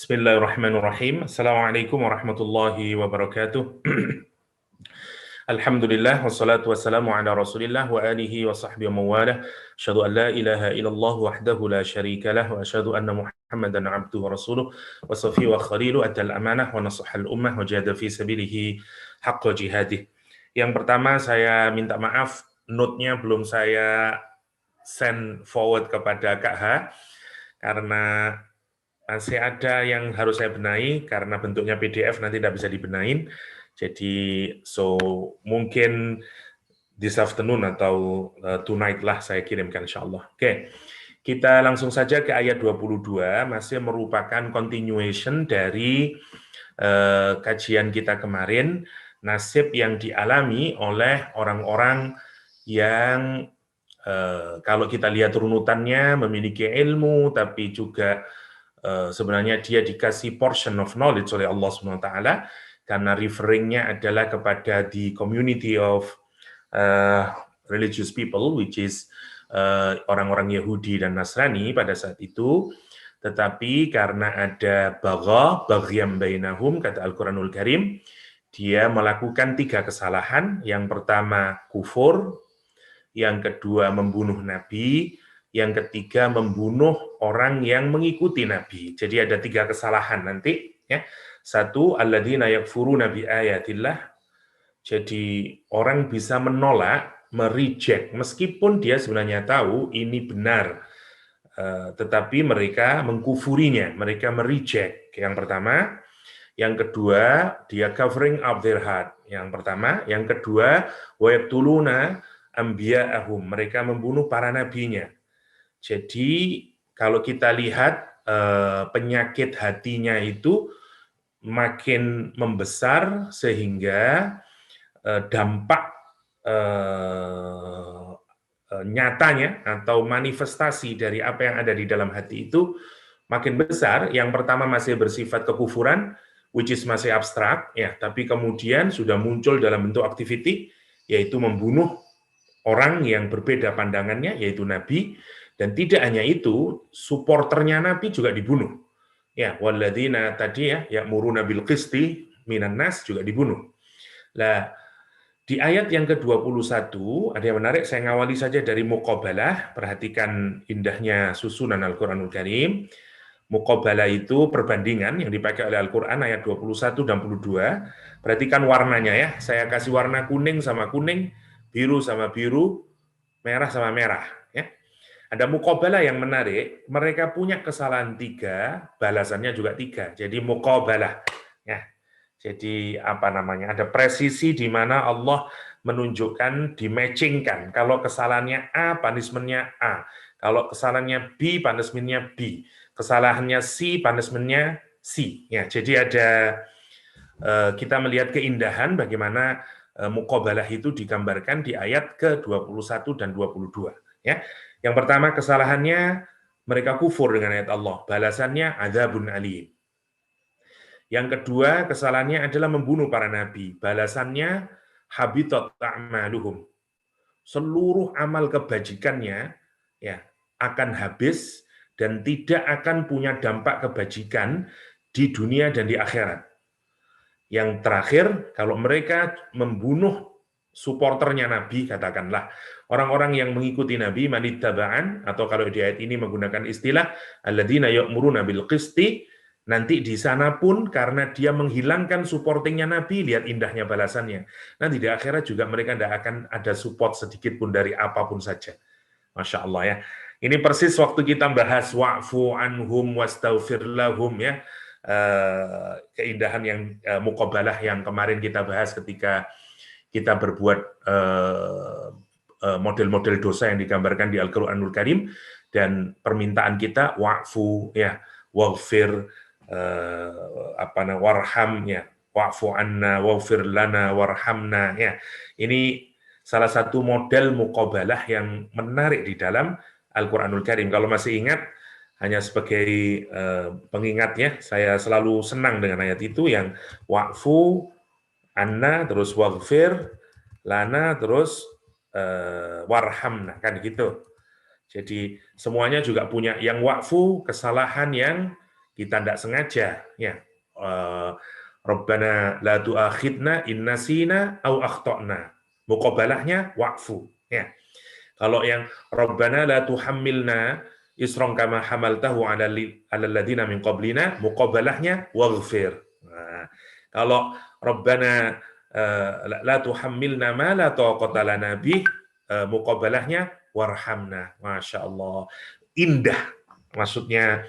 Bismillahirrahmanirrahim. Assalamualaikum warahmatullahi wabarakatuh. Alhamdulillah wassalatu wassalamu ala Rasulillah wa alihi wa sahbihi wa mawalah. Asyhadu an la ilaha illallah wahdahu la syarika lah wa asyhadu anna Muhammadan abduhu wa rasuluh wa safiyyuhu wa khaliluhu addal amanah wa nasahal ummah wa jahada fi sabilihi haqqa jihadih. Yang pertama saya minta maaf, note-nya belum saya send forward kepada Kak H karena masih ada yang harus saya benahi karena bentuknya PDF nanti tidak bisa dibenahin. Jadi mungkin this afternoon atau tonight lah saya kirimkan insyaallah. Oke. Kita langsung saja ke ayat 22, masih merupakan continuation dari kajian kita kemarin, nasib yang dialami oleh orang-orang yang kalau kita lihat runutannya memiliki ilmu tapi juga sebenarnya dia dikasih portion of knowledge oleh Allah SWT karena referring-nya adalah kepada the community of religious people, which is orang-orang Yahudi dan Nasrani pada saat itu. Tetapi karena ada baghyan bainahum, kata Al-Quranul Karim, dia melakukan 3 kesalahan. Yang pertama kufur, yang kedua membunuh Nabi, yang ketiga membunuh orang yang mengikuti Nabi. Jadi ada 3 kesalahan nanti. Ya. 1, alladzina yakfuruna bi ayatillah. Jadi orang bisa menolak, mereject, meskipun dia sebenarnya tahu ini benar. Tetapi mereka mengkufurinya, mereka mereject. Yang pertama. Yang kedua, dia covering up their heart. Yang pertama. Yang kedua, wa yaqtuluna anbiya'ahum. Mereka membunuh para nabinya. Jadi kalau kita lihat penyakit hatinya itu makin membesar sehingga dampak nyatanya atau manifestasi dari apa yang ada di dalam hati itu makin besar. Yang pertama masih bersifat kekufuran, which is masih abstrak, ya, tapi kemudian sudah muncul dalam bentuk activity, yaitu membunuh orang yang berbeda pandangannya, yaitu Nabi. Dan tidak hanya itu, supporternya Nabi juga dibunuh. Ya, walladzina tadi ya, ya'muruna bil qisti minan nas juga dibunuh. Nah, di ayat yang ke-21 ada yang menarik, saya ngawali saja dari muqabalah. Perhatikan indahnya susunan Al-Qur'anul Karim. Muqabalah itu perbandingan yang dipakai oleh Al-Qur'an ayat 21 dan 22. Perhatikan warnanya ya. Saya kasih warna kuning sama kuning, biru sama biru, merah sama merah. Ya. Ada muqabalah yang menarik, mereka punya kesalahan 3, balasannya juga 3. Jadi muqabalah. Ya. Jadi apa namanya? Ada presisi di mana Allah menunjukkan, dimatchingkan. Kalau kesalahannya A, punishment-nya A. Kalau kesalahannya B, punishment-nya B. Kesalahannya C, punishment-nya C. Ya, jadi ada kita melihat keindahan bagaimana muqabalah itu digambarkan di ayat ke-21 dan 22. Ya. Yang pertama kesalahannya mereka kufur dengan ayat Allah, balasannya adzabun alim. Yang kedua kesalahannya adalah membunuh para nabi, balasannya habitat a'maluhum. Seluruh amal kebajikannya ya akan habis dan tidak akan punya dampak kebajikan di dunia dan di akhirat. Yang terakhir, kalau mereka membunuh supporternya Nabi, katakanlah, orang-orang yang mengikuti Nabi, manittaba'an, atau kalau di ayat ini menggunakan istilah, alladzina ya'muruna bil qisti, nanti di sana pun karena dia menghilangkan supportingnya Nabi, lihat indahnya balasannya. Nanti di akhirat juga mereka tidak akan ada support sedikit pun dari apapun saja. Masya Allah ya. Ini persis waktu kita bahas wa'fu anhum wastaghfir lahum ya. Keindahan yang muqabalah yang kemarin kita bahas ketika kita berbuat model-model dosa yang digambarkan di Al-Qur'anul Karim, dan permintaan kita wa'fu ya, waghfir warham ya, wa'fu anna waghfir lana warhamna ya. Ini salah satu model muqabalah yang menarik di dalam Al-Qur'anul Karim. Kalau masih ingat, hanya sebagai pengingatnya, saya selalu senang dengan ayat itu yang wa'fu anna terus waghfir lana terus warhamna, kan gitu. Jadi semuanya juga punya yang wa'fu, kesalahan yang kita tidak sengaja, ya. Rabbana la tu'akhidna in nasina au akhtana. Muqabalahnya wa'fu, ya. Kalau yang Rabbana la tuhammilna isron kama hamaltahu ala alladziina min qablina, muqabalahnya waghfir. Nah, kalau Rabbana la tuhammilna ma la taqata lana bih, muqabalahnya warhamna. Masya Allah, indah. Maksudnya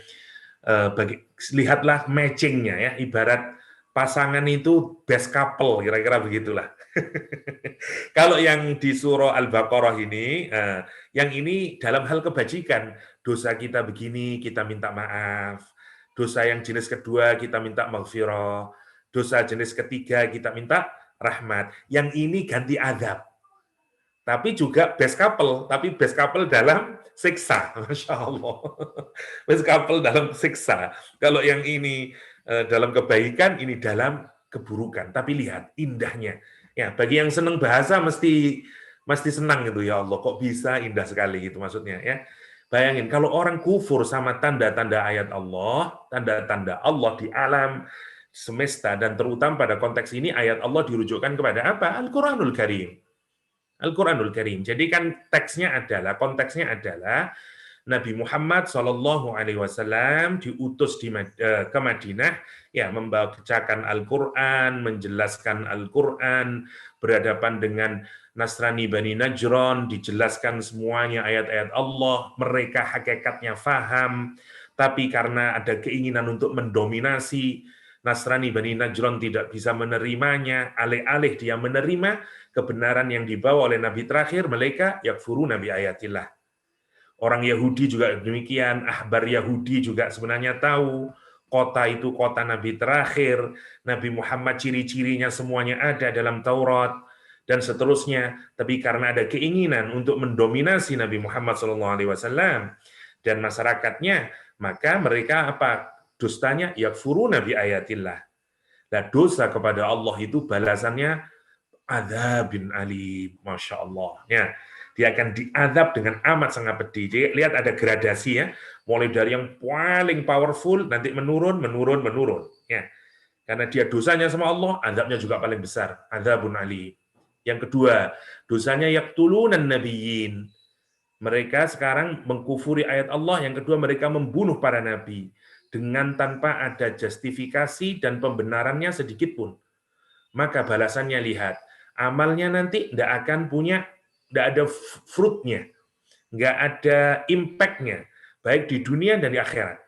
lihatlah matchingnya, ya, ibarat pasangan itu best couple, kira-kira begitulah. Kalau yang di surah Al-Baqarah ini, yang ini dalam hal kebajikan, dosa kita begini, kita minta maaf. Dosa yang jenis kedua, kita minta maghfirah. Dosa jenis ketiga, kita minta rahmat. Yang ini ganti azab. Tapi juga best couple, tapi best couple dalam siksa. Masya Allah. Best couple dalam siksa. Kalau yang ini dalam kebaikan, ini dalam keburukan. Tapi lihat indahnya. Ya, bagi yang senang bahasa mesti senang gitu, ya Allah, kok bisa indah sekali gitu maksudnya, ya. Bayangin kalau orang kufur sama tanda-tanda ayat Allah, tanda-tanda Allah di alam semesta, dan terutama pada konteks ini ayat Allah dirujukkan kepada apa? Al-Qur'anul Karim. Al-Qur'anul Karim. Jadi kan konteksnya adalah Nabi Muhammad SAW diutus ke Madinah, ya, membacakan Al-Quran, menjelaskan Al-Quran, berhadapan dengan Nasrani Bani Najran, dijelaskan semuanya ayat-ayat Allah, mereka hakikatnya faham, tapi karena ada keinginan untuk mendominasi, Nasrani Bani Najran tidak bisa menerimanya, alih-alih dia menerima kebenaran yang dibawa oleh Nabi terakhir, mereka yakfuruna bi ayatillah. Orang Yahudi juga demikian, ahbar Yahudi juga sebenarnya tahu kota itu kota Nabi terakhir, Nabi Muhammad ciri-cirinya semuanya ada dalam Taurat, dan seterusnya. Tapi karena ada keinginan untuk mendominasi Nabi Muhammad SAW dan masyarakatnya, maka mereka apa? Dustanya yakfuruna bi ayatillah. Nah, dosa kepada Allah itu balasannya adzabin alim. Masya Allah. Ya. Dia akan diazab dengan amat sangat pedih. Jadi lihat ada gradasi, ya, mulai dari yang paling powerful nanti menurun. Ya, karena dia dosanya sama Allah, azabnya juga paling besar, adzabun alim. Yang kedua, dosanya yaqtulunan nabiyyin. Mereka sekarang mengkufuri ayat Allah. Yang kedua, mereka membunuh para nabi dengan tanpa ada justifikasi dan pembenarannya sedikit pun. Maka balasannya lihat, amalnya nanti tidak akan punya, tidak ada fruitnya, nggak ada impact-nya, baik di dunia dan di akhirat.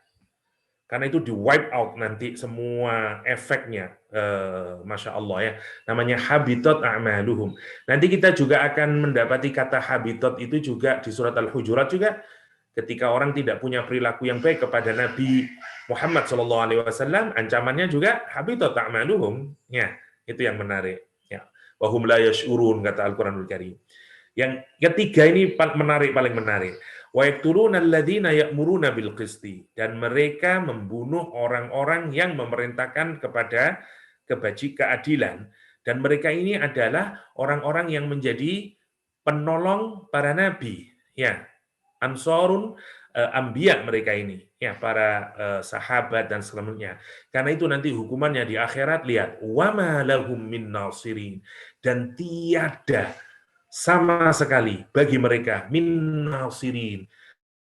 Karena itu di wipe out nanti semua efeknya, Masya Allah, ya. Namanya habitat a'maluhum. Nanti kita juga akan mendapati kata habitat itu juga di surat Al-Hujurat juga, ketika orang tidak punya perilaku yang baik kepada Nabi Muhammad SAW, ancamannya juga habitat a'maluhum. Ya, itu yang menarik. Ya. Wahum la yash'urun, kata Al-Quranul Karim. Yang ketiga ini paling menarik. Wa yaqtuluna alladziina ya'muruna bil qisti, dan mereka membunuh orang-orang yang memerintahkan kepada keadilan, dan mereka ini adalah orang-orang yang menjadi penolong para nabi, ya. Ansarun anbiya mereka ini, ya, para sahabat dan selanjutnya. Karena itu nanti hukumannya di akhirat, lihat, wa ma lahum min nasirin, dan tiada sama sekali bagi mereka min nasirin,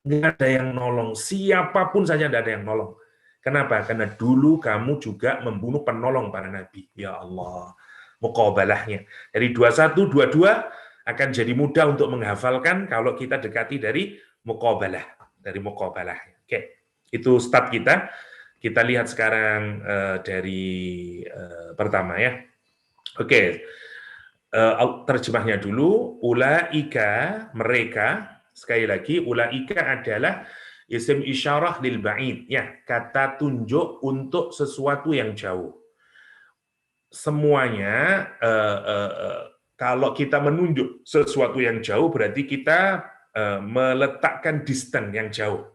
nggak ada yang nolong, siapapun saja nggak ada yang nolong. Kenapa? Karena dulu kamu juga membunuh penolong para nabi. Ya Allah, muqabalahnya dari 21, 22 akan jadi mudah untuk menghafalkan kalau kita dekati dari muqabalah, Oke, itu start kita. Kita lihat sekarang dari pertama, ya. Oke. Terjemahnya dulu, ulaika, mereka, sekali lagi, ulaika adalah isim isyarah lil ba'id, ya, kata tunjuk untuk sesuatu yang jauh. Semuanya, kalau kita menunjuk sesuatu yang jauh, berarti kita meletakkan distance yang jauh.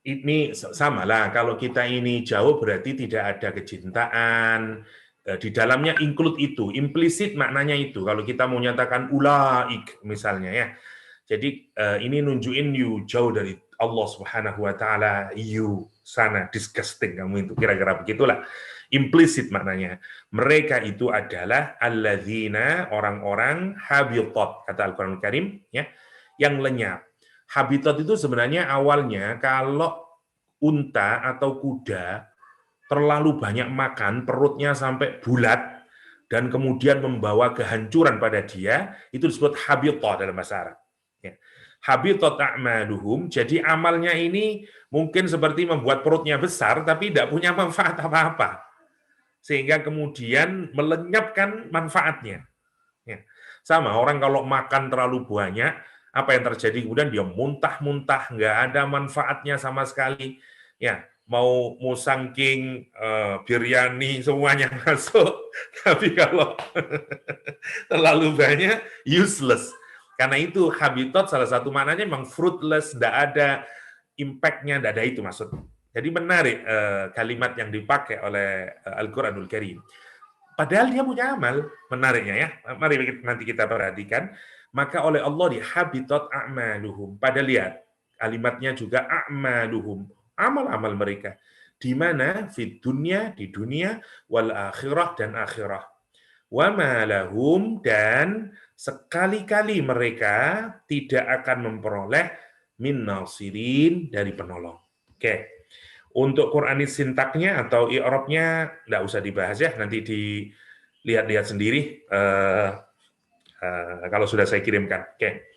Ini sama lah, kalau kita ini jauh berarti tidak ada kecintaan, di dalamnya include itu, implisit maknanya itu. Kalau kita mau nyatakan ulaik misalnya, ya. Jadi ini nunjukin you jauh dari Allah Subhanahu wa taala, you. sana, disgusting kamu itu, kira-kira begitulah. Implisit maknanya. Mereka itu adalah alladzina, orang-orang habitat, kata Al-Qur'an Karim, ya, yang lenyap. Habitat itu sebenarnya awalnya kalau unta atau kuda terlalu banyak makan, perutnya sampai bulat, dan kemudian membawa kehancuran pada dia, itu disebut habitat dalam bahasa Arab. Ya. Habitat a'maluhum, jadi amalnya ini mungkin seperti membuat perutnya besar, tapi tidak punya manfaat apa-apa. Sehingga kemudian melenyapkan manfaatnya. Ya. Sama, orang kalau makan terlalu banyak, apa yang terjadi? Kemudian dia muntah-muntah, nggak ada manfaatnya sama sekali. Ya, mau musangking, biryani, semuanya masuk. Tapi kalau terlalu banyak, useless. Karena itu habitat salah satu maknanya memang fruitless, tidak ada impact-nya, tidak ada itu maksudnya. Jadi menarik kalimat yang dipakai oleh Al-Quranul Karim. Padahal dia punya amal, menariknya ya. Mari nanti kita perhatikan. Maka oleh Allah di habitat a'maluhum. Pada lihat, kalimatnya juga a'maluhum. Amal-amal mereka. Di mana? Di dunia, wal akhirah, dan akhirah. Wa ma lahum, dan sekali-kali mereka tidak akan memperoleh min nasirin, dari penolong. Oke. Untuk Quranis sintaknya atau i'rabnya nggak usah dibahas ya, nanti dilihat-lihat sendiri kalau sudah saya kirimkan. Oke.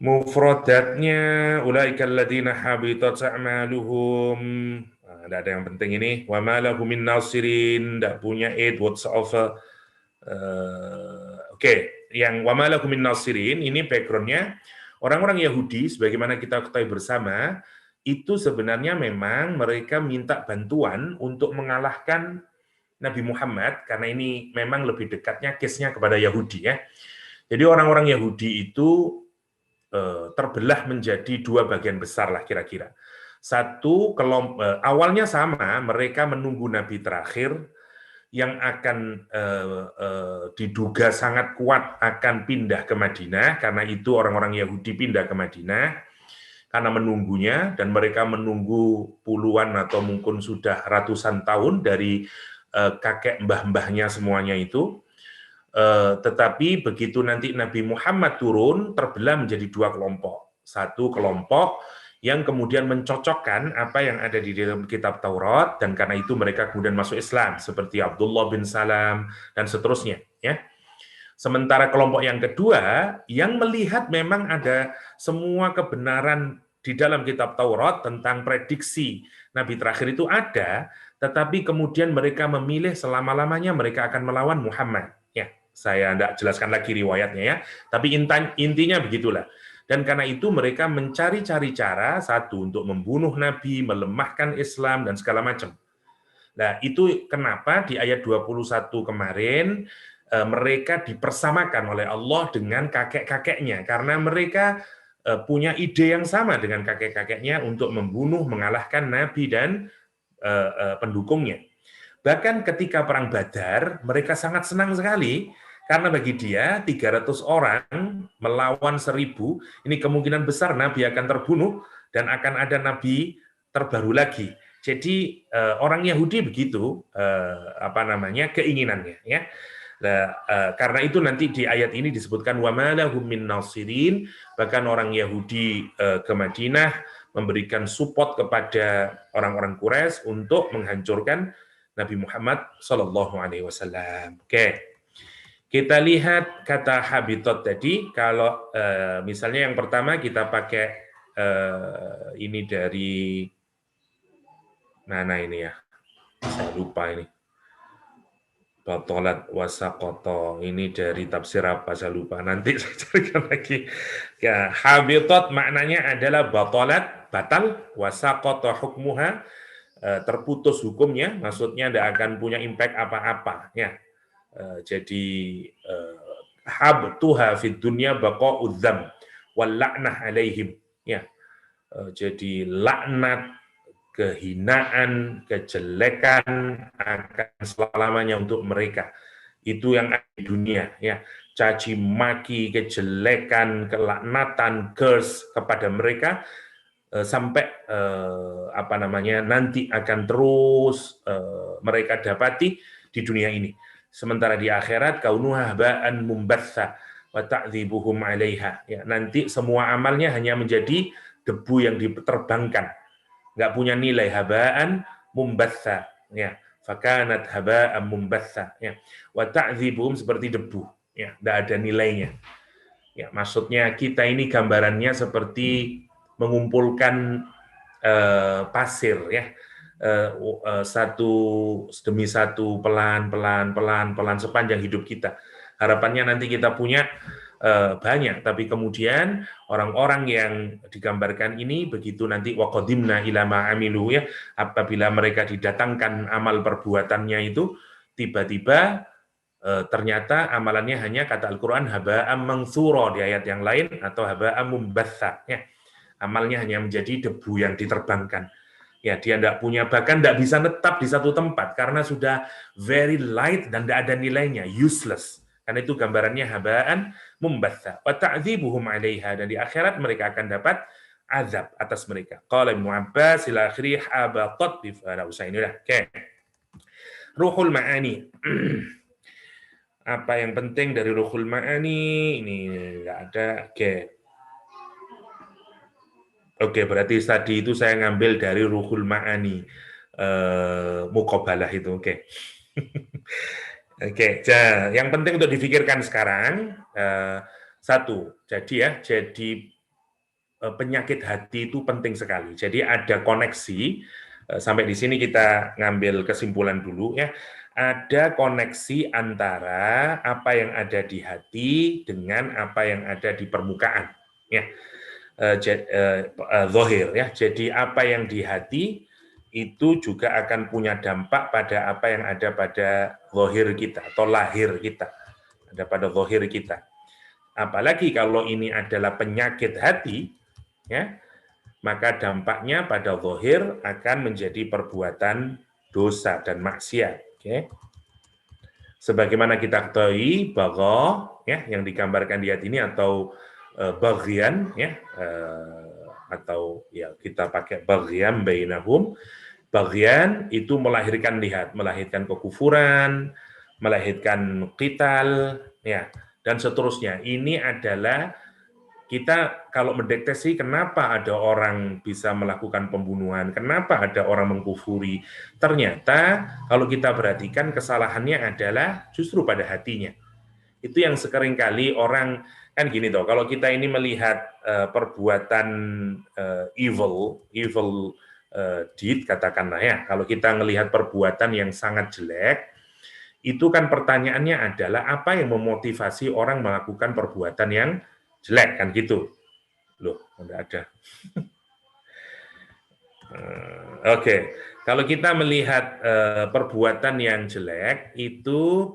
Mufradatnya ulaikal ladzina habitat a'maluhum. Nggak ada yang penting ini. Wa ma lahum min nasirin, nggak punya aid whatsoever. Oke, yang wa ma lahum min nasirin ini backgroundnya orang-orang Yahudi, sebagaimana kita ketahui bersama, itu sebenarnya memang mereka minta bantuan untuk mengalahkan Nabi Muhammad, karena ini memang lebih dekatnya case-nya kepada Yahudi ya. Jadi orang-orang Yahudi itu terbelah menjadi dua bagian besar lah kira-kira. Satu, awalnya sama, mereka menunggu Nabi terakhir yang akan diduga sangat kuat akan pindah ke Madinah, karena itu orang-orang Yahudi pindah ke Madinah, karena menunggunya, dan mereka menunggu puluhan atau mungkin sudah ratusan tahun dari kakek mbah-mbahnya semuanya itu. Tetapi begitu nanti Nabi Muhammad turun, terbelah menjadi dua kelompok. Satu kelompok yang kemudian mencocokkan apa yang ada di dalam kitab Taurat, dan karena itu mereka kemudian masuk Islam, seperti Abdullah bin Salam, dan seterusnya. Ya. Sementara kelompok yang kedua, yang melihat memang ada semua kebenaran di dalam kitab Taurat tentang prediksi Nabi terakhir itu ada, tetapi kemudian mereka memilih selama-lamanya mereka akan melawan Muhammad. Ya, saya tidak jelaskan lagi riwayatnya ya, tapi intinya begitulah. Dan karena itu mereka mencari-cari cara, satu, untuk membunuh Nabi, melemahkan Islam, dan segala macam. Nah, itu kenapa di ayat 21 kemarin, mereka dipersamakan oleh Allah dengan kakek-kakeknya, karena mereka punya ide yang sama dengan kakek-kakeknya untuk membunuh, mengalahkan Nabi dan pendukungnya. Bahkan ketika perang Badar, mereka sangat senang sekali, karena bagi dia 300 orang melawan 1000, ini kemungkinan besar Nabi akan terbunuh dan akan ada Nabi terbaru lagi. Jadi orang Yahudi begitu keinginannya ya. Nah, karena itu nanti di ayat ini disebutkan wa ma lahum min nasirin, bahkan orang Yahudi ke Madinah memberikan support kepada orang-orang Quraisy untuk menghancurkan Nabi Muhammad Shallallahu Alaihi Wasallam. Oke, kita lihat kata habitat tadi. Kalau misalnya yang pertama kita pakai ini dari mana ini ya? Saya lupa ini. Batolat wasaqata, ini dari tafsir apa saya lupa, nanti saya carikan lagi ya. Habitat maknanya adalah batolat, batal, wasaqata hukmuha, terputus hukumnya, maksudnya tidak akan punya impact apa-apa ya. Jadi habtuha fid dunya baqa'udz dzam wal la'nah alaihim ya. Jadi laknat, kehinaan, kejelekan akan selamanya untuk mereka. Itu yang ada di dunia ya. Caci maki, kejelekan, kelaknatan, curse kepada mereka sampai nanti akan terus mereka dapati di dunia ini. Sementara di akhirat kaunuha haba'an mumbatsa wa ta'dzibuhum 'alaiha. Ya, nanti semua amalnya hanya menjadi debu yang diterbangkan. Nggak punya nilai, haba'an mumbatsa. Ya, fakanat haba'an mumbatsa. Ya, wa ta'dzibuhum seperti debu. Ya, nggak ada nilainya. Ya, maksudnya kita ini gambarannya seperti mengumpulkan pasir ya, satu demi satu, pelan sepanjang hidup kita. Harapannya nanti kita punya banyak, tapi kemudian orang-orang yang digambarkan ini begitu nanti waqadimna ila ma amilu ya, apabila mereka didatangkan amal perbuatannya itu tiba-tiba ternyata amalannya hanya kata Al-Qur'an haba'am mansura di ayat yang lain atau haba'am mumbatsa ya. Amalnya hanya menjadi debu yang diterbangkan. Ya, dia tidak punya, bahkan tidak bisa tetap di satu tempat karena sudah very light dan tidak ada nilainya, useless. Karena itu gambarannya haba'an mumbatsa. Wa ta'dzibuhum 'alaiha, dan di akhirat mereka akan dapat azab atas mereka. Qala Ibnu Abbas ila akhirih abatat bi usai ini dah. Oke. Ruhul Ma'ani. Apa yang penting dari Ruhul Ma'ani? Ini enggak ada. Oke. Oke, berarti tadi itu saya ngambil dari Ruhul Ma'ani, Muqabalah itu. Oke. Oke, yang penting untuk difikirkan sekarang, satu, jadi penyakit hati itu penting sekali. Jadi ada koneksi, sampai di sini kita ngambil kesimpulan dulu ya. Ada koneksi antara apa yang ada di hati dengan apa yang ada di permukaan. Ya. Zahir ya. Jadi apa yang di hati itu juga akan punya dampak pada apa yang ada pada zahir kita atau lahir kita, ada pada zahir kita. Apalagi kalau ini adalah penyakit hati, ya, maka dampaknya pada zahir akan menjadi perbuatan dosa dan maksiat. Oke. Sebagaimana kita ketahui bahwa ya yang digambarkan di ayat ini atau bagian ya atau ya kita pakai bagian bainahum. Bagian itu melahirkan kekufuran, melahirkan qital ya dan seterusnya. Ini adalah kita kalau mendeteksi kenapa ada orang bisa melakukan pembunuhan, kenapa ada orang mengkufuri. Ternyata kalau kita perhatikan kesalahannya adalah justru pada hatinya. Itu yang seringkali orang kan gini toh, kalau kita ini melihat perbuatan evil deed katakanlah ya, kalau kita melihat perbuatan yang sangat jelek, itu kan pertanyaannya adalah apa yang memotivasi orang melakukan perbuatan yang jelek kan gitu. Loh, enggak ada. Oke. Kalau kita melihat perbuatan yang jelek, itu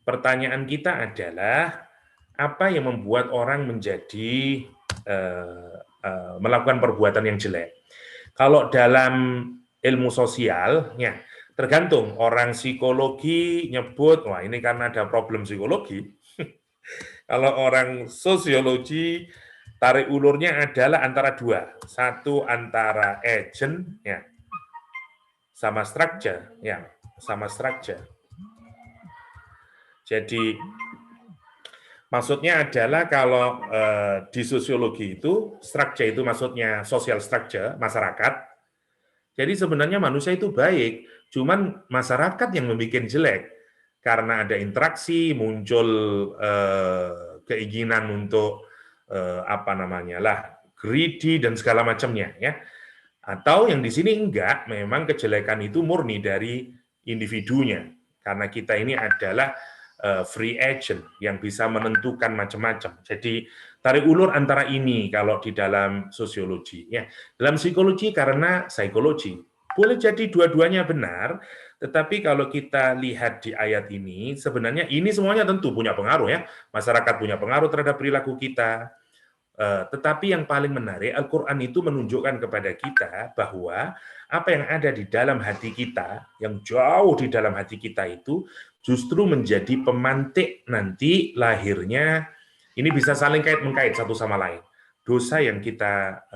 pertanyaan kita adalah apa yang membuat orang menjadi melakukan perbuatan yang jelek. Kalau dalam ilmu sosial, ya tergantung. Orang psikologi nyebut, wah ini karena ada problem psikologi. Kalau orang sosiologi, tarik ulurnya adalah antara dua. Satu antara agent, ya, sama structure, ya, sama structure. Jadi maksudnya adalah kalau di sosiologi itu structure itu maksudnya social structure masyarakat. Jadi sebenarnya manusia itu baik, cuman masyarakat yang membuat jelek karena ada interaksi muncul keinginan untuk greedy dan segala macamnya ya. Atau yang di sini enggak, memang kejelekan itu murni dari individunya karena kita ini adalah free agent yang bisa menentukan macam-macam. Jadi tarik ulur antara ini kalau di dalam sosiologi ya. Dalam psikologi karena psikologi boleh jadi dua-duanya benar, tetapi kalau kita lihat di ayat ini sebenarnya ini semuanya tentu punya pengaruh ya. Masyarakat punya pengaruh terhadap perilaku kita. Tetapi yang paling menarik Al-Qur'an itu menunjukkan kepada kita bahwa apa yang ada di dalam hati kita, yang jauh di dalam hati kita itu justru menjadi pemantik nanti lahirnya, ini bisa saling kait-mengkait satu sama lain. dosa yang kita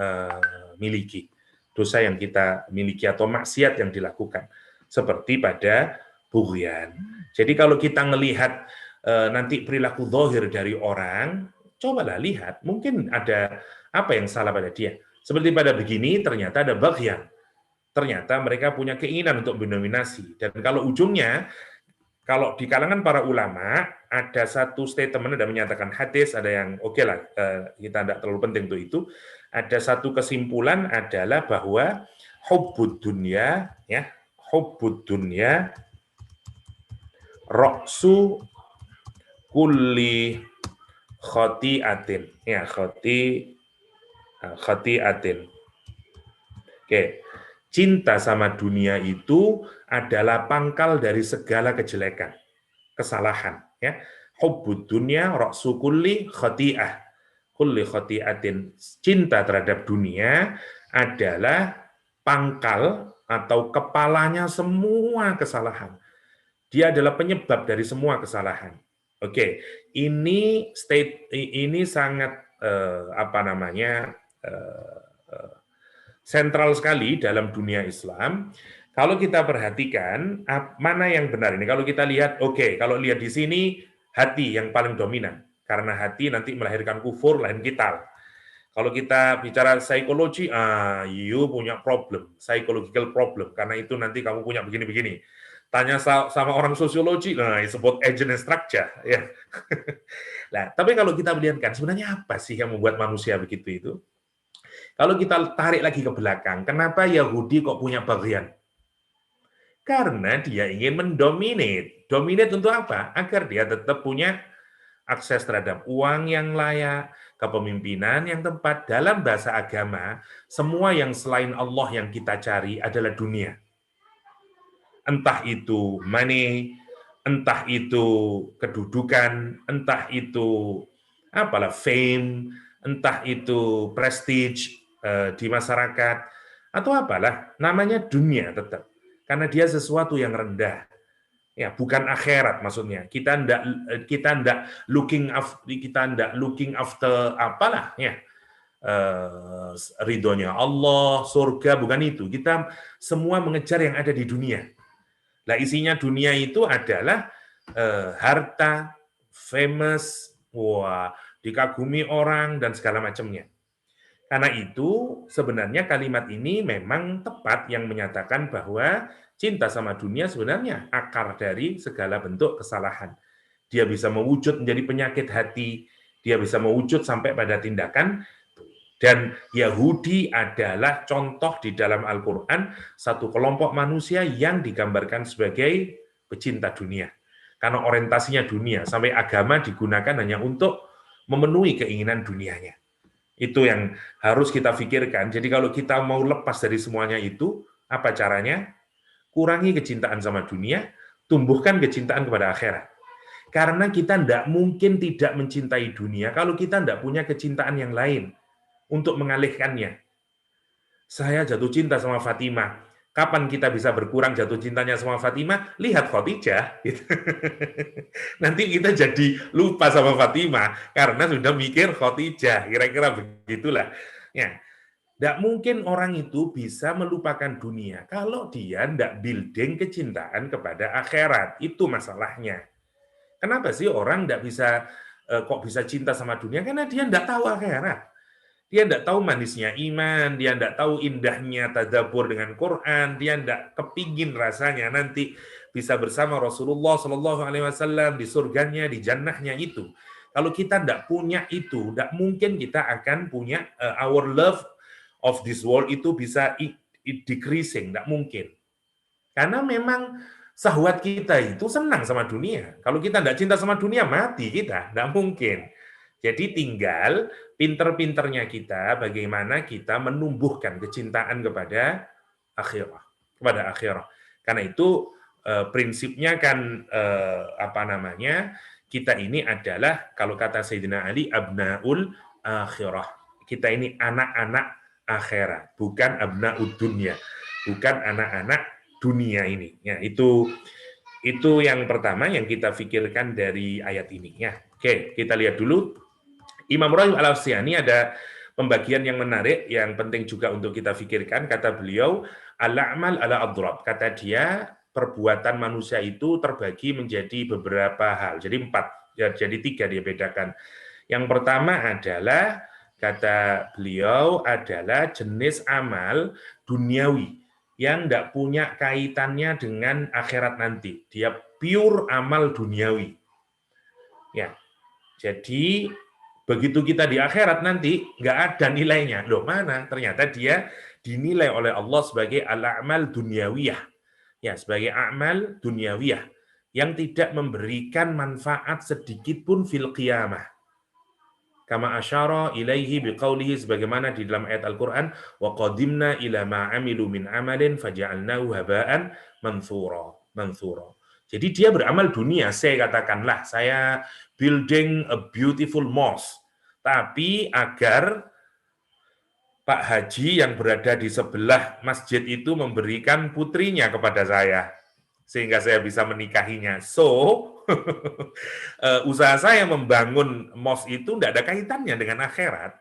miliki. Dosa yang kita miliki atau maksiat yang dilakukan. Seperti pada bughyan. Jadi kalau kita melihat nanti perilaku zahir dari orang, cobalah lihat, mungkin ada apa yang salah pada dia. Seperti pada begini, ternyata ada baghyan. Ternyata mereka punya keinginan untuk mendominasi. Dan kalau ujungnya, kalau di kalangan para ulama, ada satu statement, ada menyatakan hadis, ada yang oke lah, kita tidak terlalu penting untuk itu. Ada satu kesimpulan adalah bahwa hubbud dunya, ya, hubbud dunya ra'su kulli khati'atin, ya, khati'atin. Oke. Cinta sama dunia itu adalah pangkal dari segala kejelekan, kesalahan. Ya, hubbud dunya ra'su kulli khati'ah, kulli khati'atin. Cinta terhadap dunia adalah pangkal atau kepalanya semua kesalahan. Dia adalah penyebab dari semua kesalahan. Oke, ini sangat sentral sekali dalam dunia Islam. Kalau kita perhatikan mana yang benar ini. Kalau kita lihat, kalau lihat di sini hati yang paling dominan, karena hati nanti melahirkan kufur, lain kital. Kalau kita bicara psikologi, you punya problem, psychological problem, karena itu nanti kamu punya begini-begini. Tanya sama orang sosiologi, it's about agent and structure, ya. Nah, tapi kalau kita melihatkan sebenarnya apa sih yang membuat manusia begitu itu? Kalau kita tarik lagi ke belakang, kenapa Yahudi kok punya bagian? Karena dia ingin mendominate. Dominate untuk apa? Agar dia tetap punya akses terhadap uang yang layak, kepemimpinan yang tepat. Dalam bahasa agama, semua yang selain Allah yang kita cari adalah dunia. Entah itu money, entah itu kedudukan, entah itu fame, entah itu prestige di masyarakat, atau apalah, namanya dunia tetap. Karena dia sesuatu yang rendah. Ya, bukan akhirat maksudnya. Kita ndak looking after apalah ya. Ridhonya Allah, surga, bukan itu. Kita semua mengejar yang ada di dunia. Nah, isinya dunia itu adalah harta, famous, dikagumi orang, dan segala macamnya. Karena itu, sebenarnya kalimat ini memang tepat yang menyatakan bahwa cinta sama dunia sebenarnya akar dari segala bentuk kesalahan. Dia bisa mewujud menjadi penyakit hati, dia bisa mewujud sampai pada tindakan, dan Yahudi adalah contoh di dalam Al-Quran, satu kelompok manusia yang digambarkan sebagai pecinta dunia. Karena orientasinya dunia, sampai agama digunakan hanya untuk memenuhi keinginan dunianya. Itu yang harus kita pikirkan. Jadi kalau kita mau lepas dari semuanya itu, apa caranya? Kurangi kecintaan sama dunia, tumbuhkan kecintaan kepada akhirat. Karena kita tidak mungkin tidak mencintai dunia kalau kita tidak punya kecintaan yang lain untuk mengalihkannya. Saya jatuh cinta sama Fatimah. Kapan kita bisa berkurang jatuh cintanya sama Fatimah? Lihat Khadijah. Nanti kita jadi lupa sama Fatimah karena sudah mikir Khadijah. Kira-kira begitulah. Ya, tidak mungkin orang itu bisa melupakan dunia kalau dia tidak building kecintaan kepada akhirat. Itu masalahnya. Kenapa sih orang tidak bisa kok bisa cinta sama dunia? Karena dia tidak tahu akhirat. Dia tidak tahu manisnya iman, dia tidak tahu indahnya tadabbur dengan Quran, dia tidak kepingin rasanya nanti bisa bersama Rasulullah SAW di surganya, di jannahnya itu. Kalau kita tidak punya itu, tidak mungkin kita akan punya our love of this world itu bisa decreasing, tidak mungkin. Karena memang syahwat kita itu senang sama dunia. Kalau kita tidak cinta sama dunia, mati kita, tidak mungkin. Jadi tinggal pinter-pinternya kita bagaimana kita menumbuhkan kecintaan kepada akhirat. Karena itu prinsipnya kan kita ini adalah kalau kata Sayyidina Ali abnaul akhirah. Kita ini anak-anak akhirat, bukan abnaud dunya, bukan anak-anak dunia ini. Ya, itu yang pertama yang kita pikirkan dari ayat ini ya. Oke, kita lihat dulu. Imam Raghib Al-Asfahani ada pembagian yang menarik, yang penting juga untuk kita pikirkan. Kata beliau, al-a'mal ala adrab. Kata dia, perbuatan manusia itu terbagi menjadi beberapa hal. Jadi 4, jadi 3 dia bedakan. Yang pertama adalah, kata beliau, adalah jenis amal duniawi yang tidak punya kaitannya dengan akhirat nanti. Dia pure amal duniawi. Ya, jadi begitu kita di akhirat nanti nggak ada nilainya. Loh mana? Ternyata dia dinilai oleh Allah sebagai al-a'mal dunyawiyah. Ya, sebagai amal dunyawiyah yang tidak memberikan manfaat sedikit pun fil qiyamah. Kama asyara ilaihi biqaulihi, sebagaimana di dalam ayat Al-Qur'an, wa qadimna ila ma amilu min amalin faja'alnahu haba'an manthura. Jadi dia beramal dunia, saya katakanlah saya building a beautiful mosque. Tapi agar Pak Haji yang berada di sebelah masjid itu memberikan putrinya kepada saya, sehingga saya bisa menikahinya. So, usaha saya membangun mosque itu tidak ada kaitannya dengan akhirat.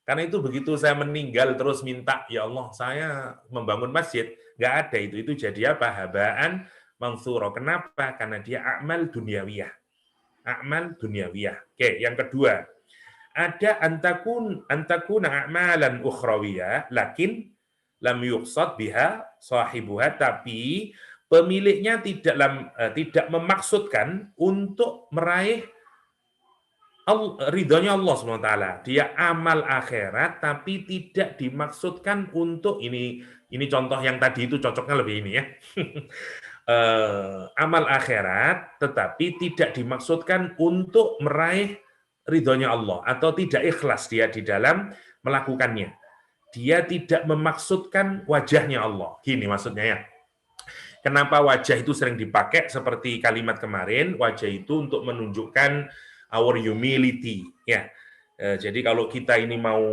Karena itu begitu saya meninggal terus minta, ya Allah saya membangun masjid, nggak ada itu. Itu jadi apa? Habaan manthura. Kenapa? Karena dia amal dunyawiyah. Amal dunyawiyah. Oke, yang kedua, ada antakuna a'malan ukhrawiyah, lakin lam yuqsad biha sahibuha, tapi pemiliknya tidak memaksudkan untuk meraih ridhonya Allah SWT. Dia amal akhirat, tapi tidak dimaksudkan untuk ini contoh yang tadi itu cocoknya lebih ini ya. Amal akhirat, tetapi tidak dimaksudkan untuk meraih ridhonya Allah, atau tidak ikhlas dia di dalam melakukannya. Dia tidak memaksudkan wajahnya Allah. Gini maksudnya ya. Kenapa wajah itu sering dipakai seperti kalimat kemarin, wajah itu untuk menunjukkan our humility, ya. Jadi kalau kita ini mau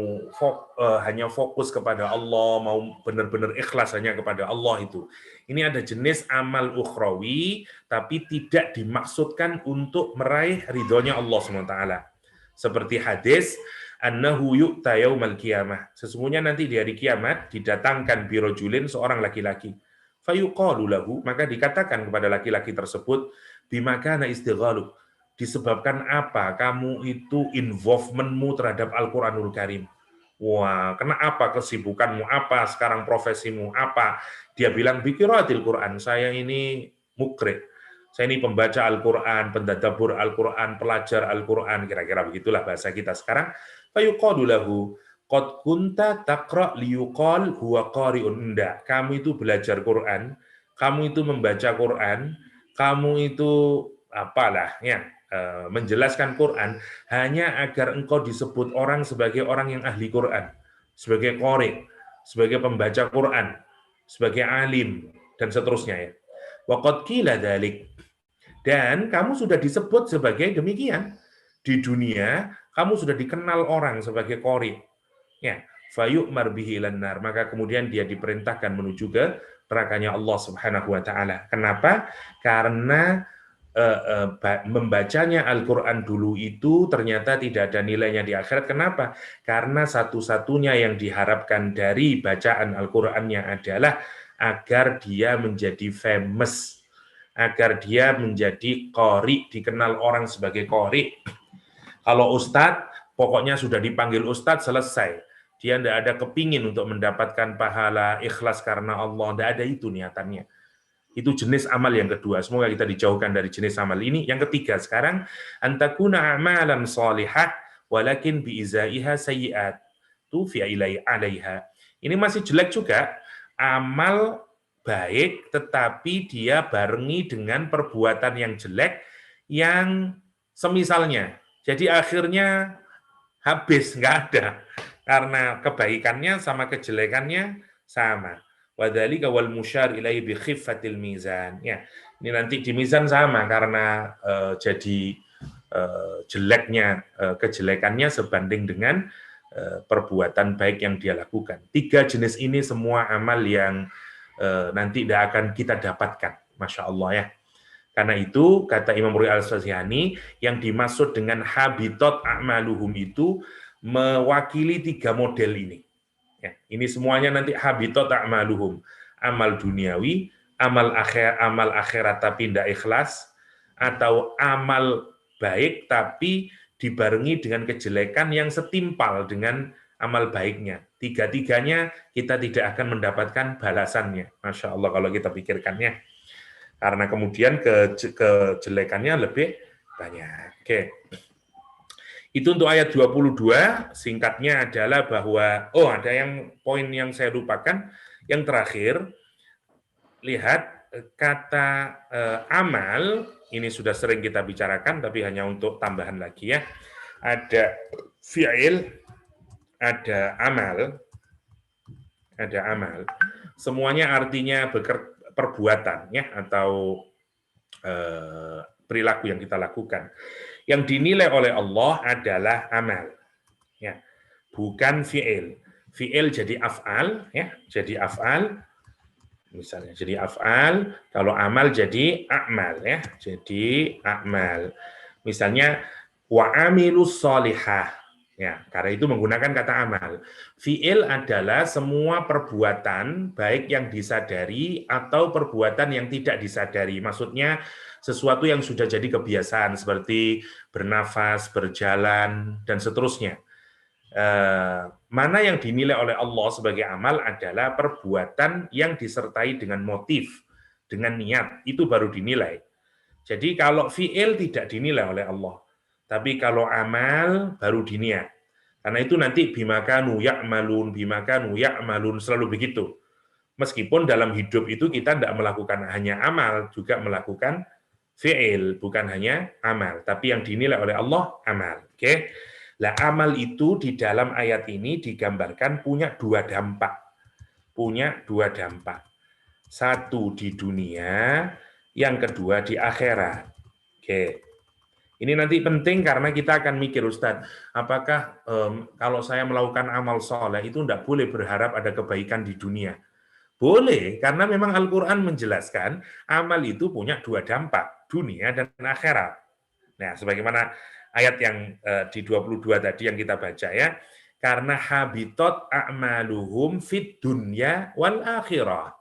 hanya fokus kepada Allah, mau benar-benar ikhlas hanya kepada Allah itu. Ini ada jenis amal ukhrawi, tapi tidak dimaksudkan untuk meraih ridhonya Allah SWT. Seperti hadis, annahu yu'ta yaumal qiyamah. Sesungguhnya nanti di hari kiamat didatangkan birojulin, seorang laki-laki. Fayuqalu lahu, maka dikatakan kepada laki-laki tersebut, bimakana istighalu, disebabkan apa kamu itu involvementmu terhadap Al-Quranul Karim. Wah, kenapa kesibukanmu, apa sekarang profesimu, apa? Dia bilang, bikiratil Quran, saya ini mukri, saya ini pembaca Al-Quran, pendadabur Al-Quran, pelajar Al-Quran, kira-kira begitulah bahasa kita sekarang. Fayuqalu lahu, qad kunta taqra liyuqal huwa qari'un. Enggak, kamu itu belajar Quran, kamu itu membaca Quran, kamu itu apalah ya, menjelaskan Quran hanya agar engkau disebut orang sebagai orang yang ahli Quran, sebagai qari, sebagai pembaca Quran, sebagai alim, dan seterusnya ya. Wa qad qila dzalik, dan kamu sudah disebut sebagai demikian di dunia, kamu sudah dikenal orang sebagai qari. Ya, fayu'mar bihi lannar, maka kemudian dia diperintahkan menuju ke nerakanya Allah Subhanahu wa taala. Kenapa? Karena membacanya Al-Quran dulu itu ternyata tidak ada nilainya di akhirat. Kenapa? Karena satu-satunya yang diharapkan dari bacaan Al-Qurannya adalah agar dia menjadi famous, agar dia menjadi qari, dikenal orang sebagai qari. Kalau ustadz, pokoknya sudah dipanggil ustadz, selesai. Dia tidak ada kepingin untuk mendapatkan pahala ikhlas karena Allah, tidak ada itu niatannya. Itu jenis amal yang kedua. Semoga kita dijauhkan dari jenis amal ini. Yang ketiga sekarang, antakuna amalan salihah walakin biizaiha sayyi'at tufi'a alaiha. Ini masih jelek juga, amal baik tetapi dia barengi dengan perbuatan yang jelek yang semisalnya. Jadi akhirnya habis, nggak ada. Karena kebaikannya sama kejelekannya sama. Wadzalika wal musyar ilaihi bi khiffatil mizan. Ya, ini nanti di mizan sama karena jadi jeleknya kejelekannya sebanding dengan perbuatan baik yang dia lakukan. 3 jenis ini semua amal yang nanti tidak akan kita dapatkan. Masya Allah ya. Karena itu kata Imam Ruhi Al-Sazihani, yang dimaksud dengan habitat a'maluhum itu mewakili 3 model ini. Ya, ini semuanya nanti habitat a'maluhum, amal duniawi, amal akhirat tapi tidak ikhlas, atau amal baik tapi dibarengi dengan kejelekan yang setimpal dengan amal baiknya. Tiga-tiganya kita tidak akan mendapatkan balasannya. Masya Allah kalau kita pikirkannya. Karena kemudian kejelekannya lebih banyak. Oke. Itu untuk ayat 22, singkatnya adalah bahwa, ada poin yang saya lupakan, yang terakhir, lihat kata amal, ini sudah sering kita bicarakan, tapi hanya untuk tambahan lagi ya. Ada fi'il, ada amal, semuanya artinya perbuatan ya, atau perilaku yang kita lakukan. Yang dinilai oleh Allah adalah amal, ya, bukan fi'il. Fi'il jadi af'al, ya, jadi af'al, misalnya jadi af'al. Kalau amal jadi a'mal, ya, jadi a'mal. Misalnya wa amilus sholihah, ya, karena itu menggunakan kata amal. Fi'il adalah semua perbuatan baik yang disadari atau perbuatan yang tidak disadari. Maksudnya sesuatu yang sudah jadi kebiasaan seperti bernafas, berjalan, dan seterusnya. Mana yang dinilai oleh Allah sebagai amal adalah perbuatan yang disertai dengan motif, dengan niat, itu baru dinilai. Jadi kalau fi'il tidak dinilai oleh Allah, tapi kalau amal baru diniat. Karena itu nanti bimakanu ya'malun, selalu begitu. Meskipun dalam hidup itu kita tidak melakukan hanya amal, juga melakukan fi'il, bukan hanya amal, tapi yang dinilai oleh Allah amal. Oke. Lah amal itu di dalam ayat ini digambarkan punya dua dampak. Satu di dunia, yang kedua di akhirat. Oke. Ini nanti penting karena kita akan mikir, Ustadz, apakah kalau saya melakukan amal soleh itu tidak boleh berharap ada kebaikan di dunia? Boleh, karena memang Al-Quran menjelaskan amal itu punya dua dampak, dunia dan akhirat. Nah, sebagaimana ayat yang di 22 tadi yang kita baca ya, karena habitat a'maluhum fid dunya wal akhirah.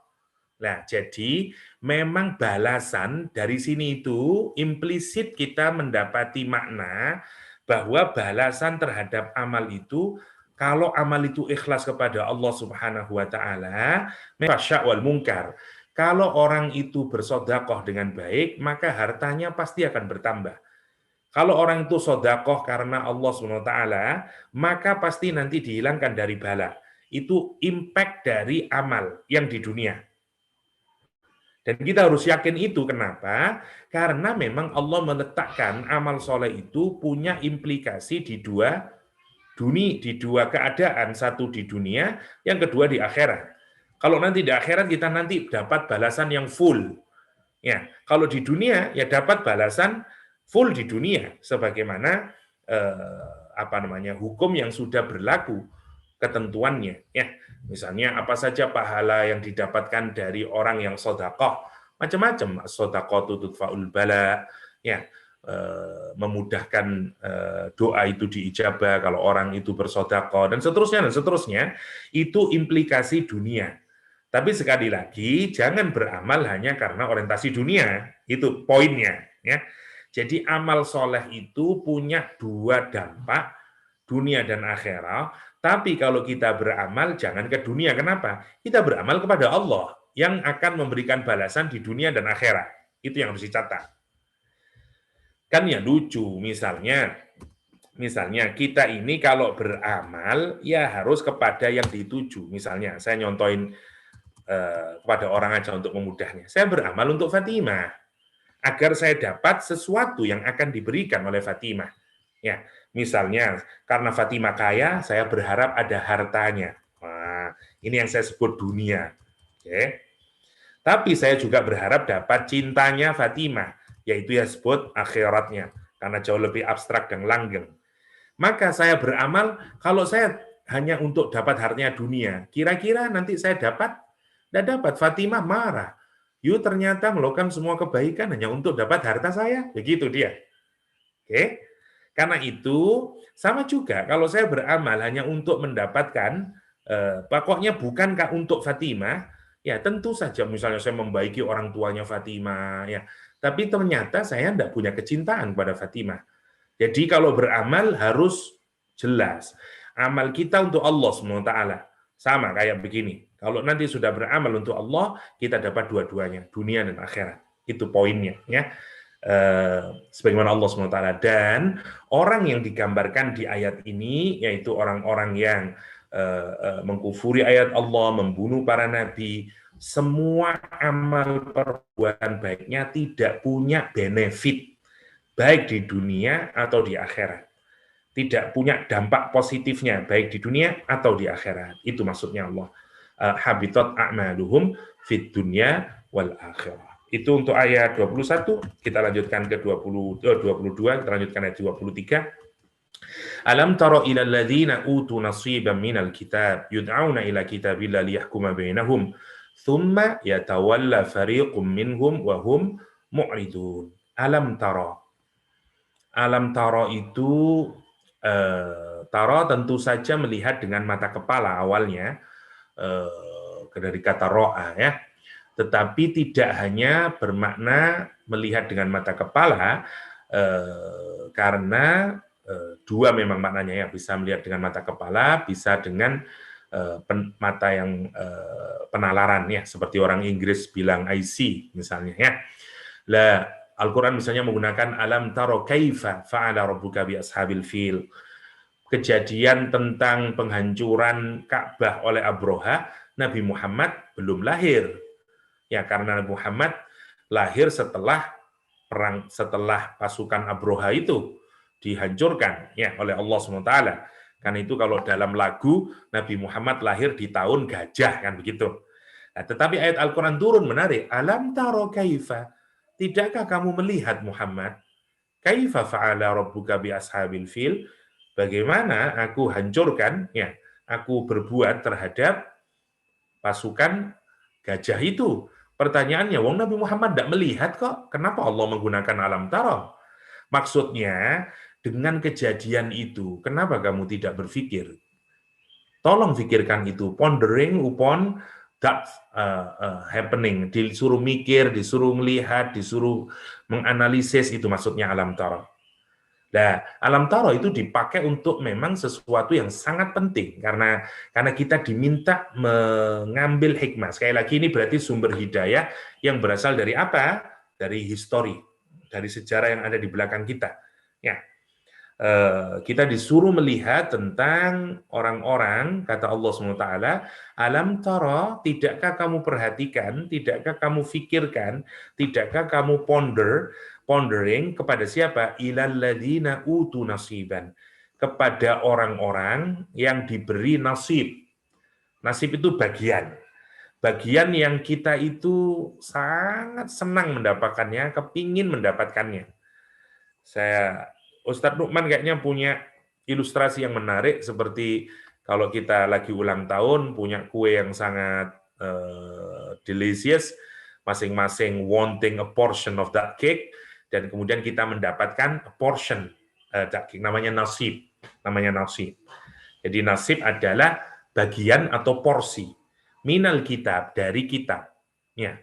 Nah, jadi memang balasan dari sini itu implisit kita mendapati makna bahwa balasan terhadap amal itu, kalau amal itu ikhlas kepada Allah Subhanahu wa taala, fasya' wal munkar. Kalau orang itu bersedekah dengan baik, maka hartanya pasti akan bertambah. Kalau orang itu sedekah karena Allah Subhanahu wa taala, maka pasti nanti dihilangkan dari bala. Itu impact dari amal yang di dunia. Dan kita harus yakin itu. Kenapa? Karena memang Allah meletakkan amal soleh itu punya implikasi di dua dunia, di dua keadaan. Satu di dunia, yang kedua di akhirat. Kalau nanti di akhirat kita nanti dapat balasan yang full. Ya, kalau di dunia ya dapat balasan full di dunia, sebagaimana hukum yang sudah berlaku, ketentuannya. Ya, misalnya apa saja pahala yang didapatkan dari orang yang sedekah, macam-macam. Sedekah tudfaul bala, ya, memudahkan doa itu diijabah kalau orang itu bersedekah, dan seterusnya, itu implikasi dunia. Tapi sekali lagi jangan beramal hanya karena orientasi dunia, itu poinnya, ya. Jadi amal soleh itu punya dua dampak, dunia dan akhirat. Tapi kalau kita beramal, jangan ke dunia. Kenapa? Kita beramal kepada Allah yang akan memberikan balasan di dunia dan akhirat. Itu yang harus dicatat. Kan ya lucu, misalnya kita ini kalau beramal, ya harus kepada yang dituju. Misalnya, saya nyontoin kepada orang aja untuk memudahnya. Saya beramal untuk Fatimah, agar saya dapat sesuatu yang akan diberikan oleh Fatimah. Ya, misalnya karena Fatimah kaya, saya berharap ada hartanya. Nah, ini yang saya sebut dunia. Oke. Tapi saya juga berharap dapat cintanya Fatimah, yaitu ya sebut akhiratnya, karena jauh lebih abstrak dan langgeng. Maka saya beramal, kalau saya hanya untuk dapat hartanya dunia, kira-kira nanti saya dapat? Tidak dapat. Fatimah marah. You ternyata melakukan semua kebaikan hanya untuk dapat harta saya. Begitu dia. Oke. Karena itu sama juga kalau saya beramal hanya untuk mendapatkan pokoknya bukankah untuk Fatimah, ya tentu saja misalnya saya membaiki orang tuanya Fatimah, ya, tapi ternyata saya tidak punya kecintaan pada Fatimah. Jadi kalau beramal harus jelas. Amal kita untuk Allah SWT. Sama kayak begini. Kalau nanti sudah beramal untuk Allah, kita dapat dua-duanya, dunia dan akhirat. Itu poinnya, ya. Sebagaimana Allah SWT. Dan orang yang digambarkan di ayat ini, yaitu orang-orang yang mengkufuri ayat Allah, membunuh para nabi, semua amal perbuatan baiknya tidak punya benefit, baik di dunia atau di akhirat. Tidak punya dampak positifnya, baik di dunia atau di akhirat. Itu maksudnya Allah. Habitat a'maluhum fid dunya wal akhirah. Itu untuk ayat 21, kita lanjutkan ke 22, kita lanjutkan ayat 23. Alam tara ila alladhina utu nasiban minal kitab yud'auna ila kitabillah liyahkuma bainahum thumma yatawalla fariqum minhum wa hum mu'ridun. Alam tara. Alam tara itu tara tentu saja melihat dengan mata kepala awalnya, dari kata ro'a, ya. Tetapi tidak hanya bermakna melihat dengan mata kepala, karena dua memang maknanya, ya, bisa melihat dengan mata kepala, bisa dengan mata yang penalaran, ya, seperti orang Inggris bilang I see misalnya, ya. Lah Al-Quran misalnya menggunakan alam taro kaifa fa'ala rabbuka bi ashabil fil. Kejadian tentang penghancuran Ka'bah oleh Abroha, Nabi Muhammad belum lahir. Ya, karena Nabi Muhammad lahir setelah perang, setelah pasukan Abroha itu dihancurkan, ya, oleh Allah SWT. Karena itu kalau dalam lagu Nabi Muhammad lahir di tahun gajah, kan begitu. Nah, tetapi ayat Al-Quran turun menarik. Alam taro kaifa. Tidakkah kamu melihat Muhammad? Kaifa fa'ala rabbuka bi ashabil fil? Bagaimana aku hancurkan, ya, aku berbuat terhadap pasukan gajah itu. Pertanyaannya, wong Nabi Muhammad tidak melihat kok. Kenapa Allah menggunakan alam taro? Maksudnya, dengan kejadian itu, kenapa kamu tidak berpikir? Tolong pikirkan itu, pondering upon that happening, disuruh mikir, disuruh melihat, disuruh menganalisis, itu maksudnya alam taro. Nah, alam taro itu dipakai untuk memang sesuatu yang sangat penting karena kita diminta mengambil hikmah. Sekali lagi ini berarti sumber hidayah yang berasal dari apa? Dari histori, dari sejarah yang ada di belakang kita. Ya. Kita disuruh melihat tentang orang-orang, kata Allah SWT, alam tara, tidakkah kamu perhatikan, tidakkah kamu fikirkan, tidakkah kamu pondering kepada siapa? Ilal ladzina utu nasiban, kepada orang-orang yang diberi nasib. Nasib itu bagian yang kita itu sangat senang mendapatkannya, kepingin mendapatkannya. Ustadz Nukman kayaknya punya ilustrasi yang menarik, seperti kalau kita lagi ulang tahun, punya kue yang sangat delicious, masing-masing wanting a portion of that cake, dan kemudian kita mendapatkan a portion that cake, namanya nasib. Jadi nasib adalah bagian atau porsi. Minal kitab, dari kitab. Ya.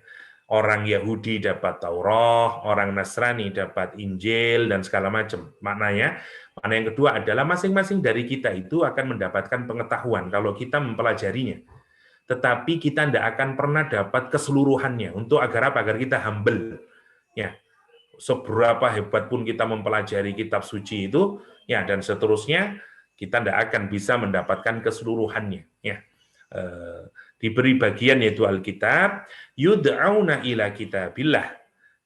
Orang Yahudi dapat Taurat, orang Nasrani dapat Injil, dan segala macam. Makna yang kedua adalah masing-masing dari kita itu akan mendapatkan pengetahuan kalau kita mempelajarinya. Tetapi kita tidak akan pernah dapat keseluruhannya. Untuk agar apa? Agar kita humble. Ya. Seberapa hebat pun kita mempelajari kitab suci itu, ya, dan seterusnya, kita tidak akan bisa mendapatkan keseluruhannya. Ya. Diberi bagian yaitu Alkitab, yud'auna ila kitabillah.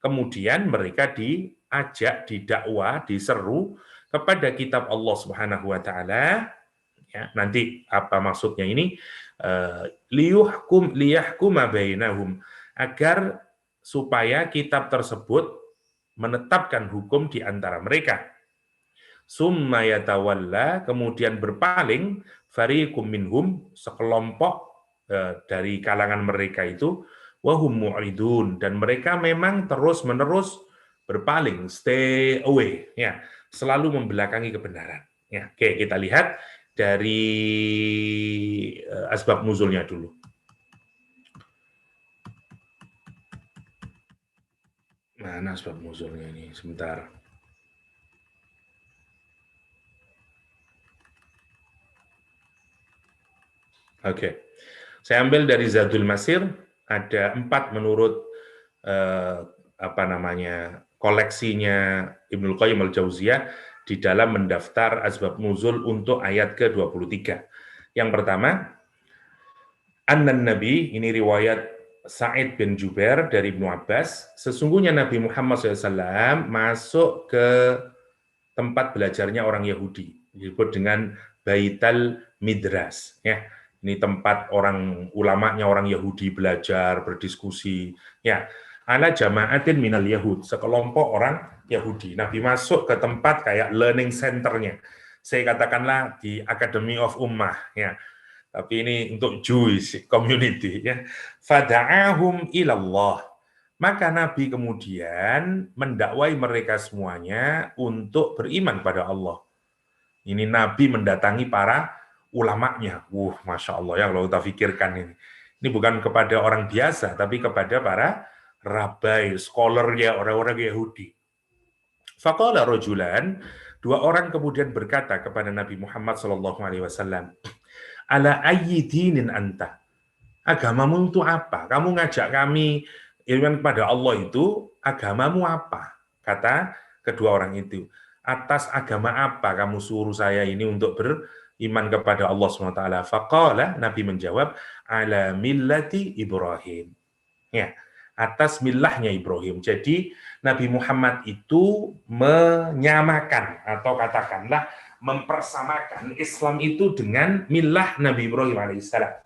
Kemudian mereka diajak, didakwa, diseru kepada kitab Allah Subhanahu wa taala. Ya, nanti apa maksudnya ini? Liyahkuma bainahum, agar supaya kitab tersebut menetapkan hukum di antara mereka. Summa yatawalla, kemudian berpaling, fariqum minhum, sekelompok dari kalangan mereka itu, wahum mu'ridun, dan mereka memang terus-menerus berpaling, stay away, ya, selalu membelakangi kebenaran. Ya, oke, kita lihat dari asbab nuzulnya dulu. Mana asbab nuzulnya ini? Sebentar. Oke, saya ambil dari Zadul Masir, ada 4 menurut koleksinya Ibnul Qayyim al-Jauziyah di dalam mendaftar asbab nuzul untuk ayat ke-23. Yang pertama, Annan Nabi, ini riwayat Sa'id bin Jubair dari Ibnu Abbas, sesungguhnya Nabi Muhammad SAW masuk ke tempat belajarnya orang Yahudi, disebut dengan Baital Midras, ya. Ini tempat orang ulamanya orang Yahudi belajar, berdiskusi, ya. Ala jama'atin minal Yahud, sekelompok orang Yahudi. Nabi masuk ke tempat kayak learning center-nya. Saya katakanlah di Academy of Ummah, ya. Tapi ini untuk Jewish community, ya. Fada'ahum ilallah. Maka Nabi kemudian mendakwai mereka semuanya untuk beriman pada Allah. Ini Nabi mendatangi para ulamanya. Masya Allah ya, kalau kita pikirkan ini. Ini bukan kepada orang biasa, tapi kepada para rabai, scholar ya, orang-orang Yahudi. Faqala rajulan, 2 orang kemudian berkata kepada Nabi Muhammad SAW, ala ayyi dinin anta? Agamamu itu apa? Kamu ngajak kami iman kepada Allah itu, agamamu apa? Kata kedua orang itu. Atas agama apa kamu suruh saya ini untuk beriman kepada Allah SWT? Faqala, Nabi menjawab, ala millati Ibrahim. Ya, atas millahnya Ibrahim. Jadi Nabi Muhammad itu menyamakan atau katakanlah mempersamakan Islam itu dengan millah Nabi Ibrahim alaihissalam.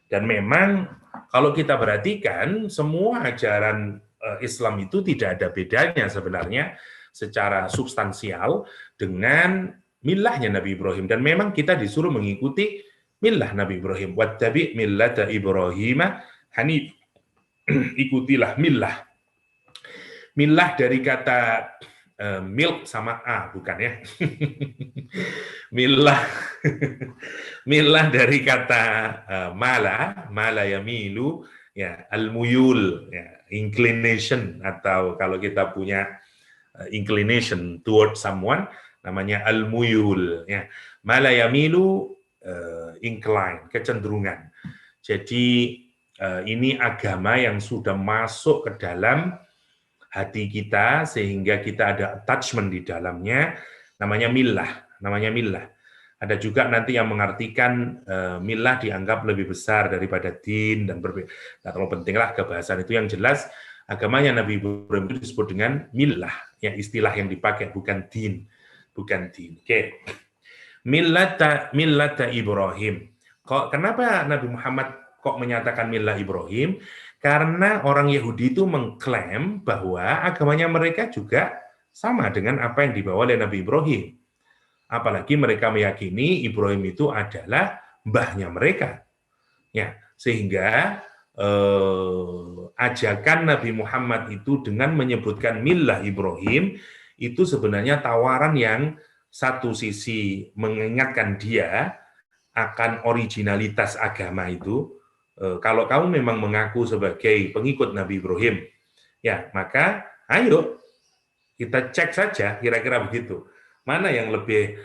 Dan memang kalau kita perhatikan semua ajaran Islam itu tidak ada bedanya sebenarnya secara substansial dengan millahnya Nabi Ibrahim. Dan memang kita disuruh mengikuti millah Nabi Ibrahim. Wattabi' millata Ibrahim hanif. Ikutilah millah. Millah dari kata milk sama A, bukan ya? Millah dari kata mala yamilu, ya, al-muyul, ya, inclination, atau kalau kita punya inclination toward someone, namanya al-muyul, ya. Mala yamilu, incline, kecenderungan. Jadi ini agama yang sudah masuk ke dalam hati kita sehingga kita ada attachment di dalamnya, namanya millah. Ada juga nanti yang mengartikan millah dianggap lebih besar daripada din dan berbeda. Nah, kalau pentinglah kebahasan itu, yang jelas agamanya Nabi Ibrahim itu disebut dengan millah, ya, istilah yang dipakai bukan din. Oke. Millata Ibrahim. Kenapa Nabi Muhammad kok menyatakan millah Ibrahim? Karena orang Yahudi itu mengklaim bahwa agamanya mereka juga sama dengan apa yang dibawa oleh Nabi Ibrahim. Apalagi mereka meyakini Ibrahim itu adalah mbahnya mereka. Ya, sehingga ajakan Nabi Muhammad itu dengan menyebutkan millah Ibrahim itu sebenarnya tawaran yang satu sisi mengingatkan dia akan originalitas agama itu. Kalau kamu memang mengaku sebagai pengikut Nabi Ibrahim, ya, maka ayo kita cek saja kira-kira begitu. Mana yang lebih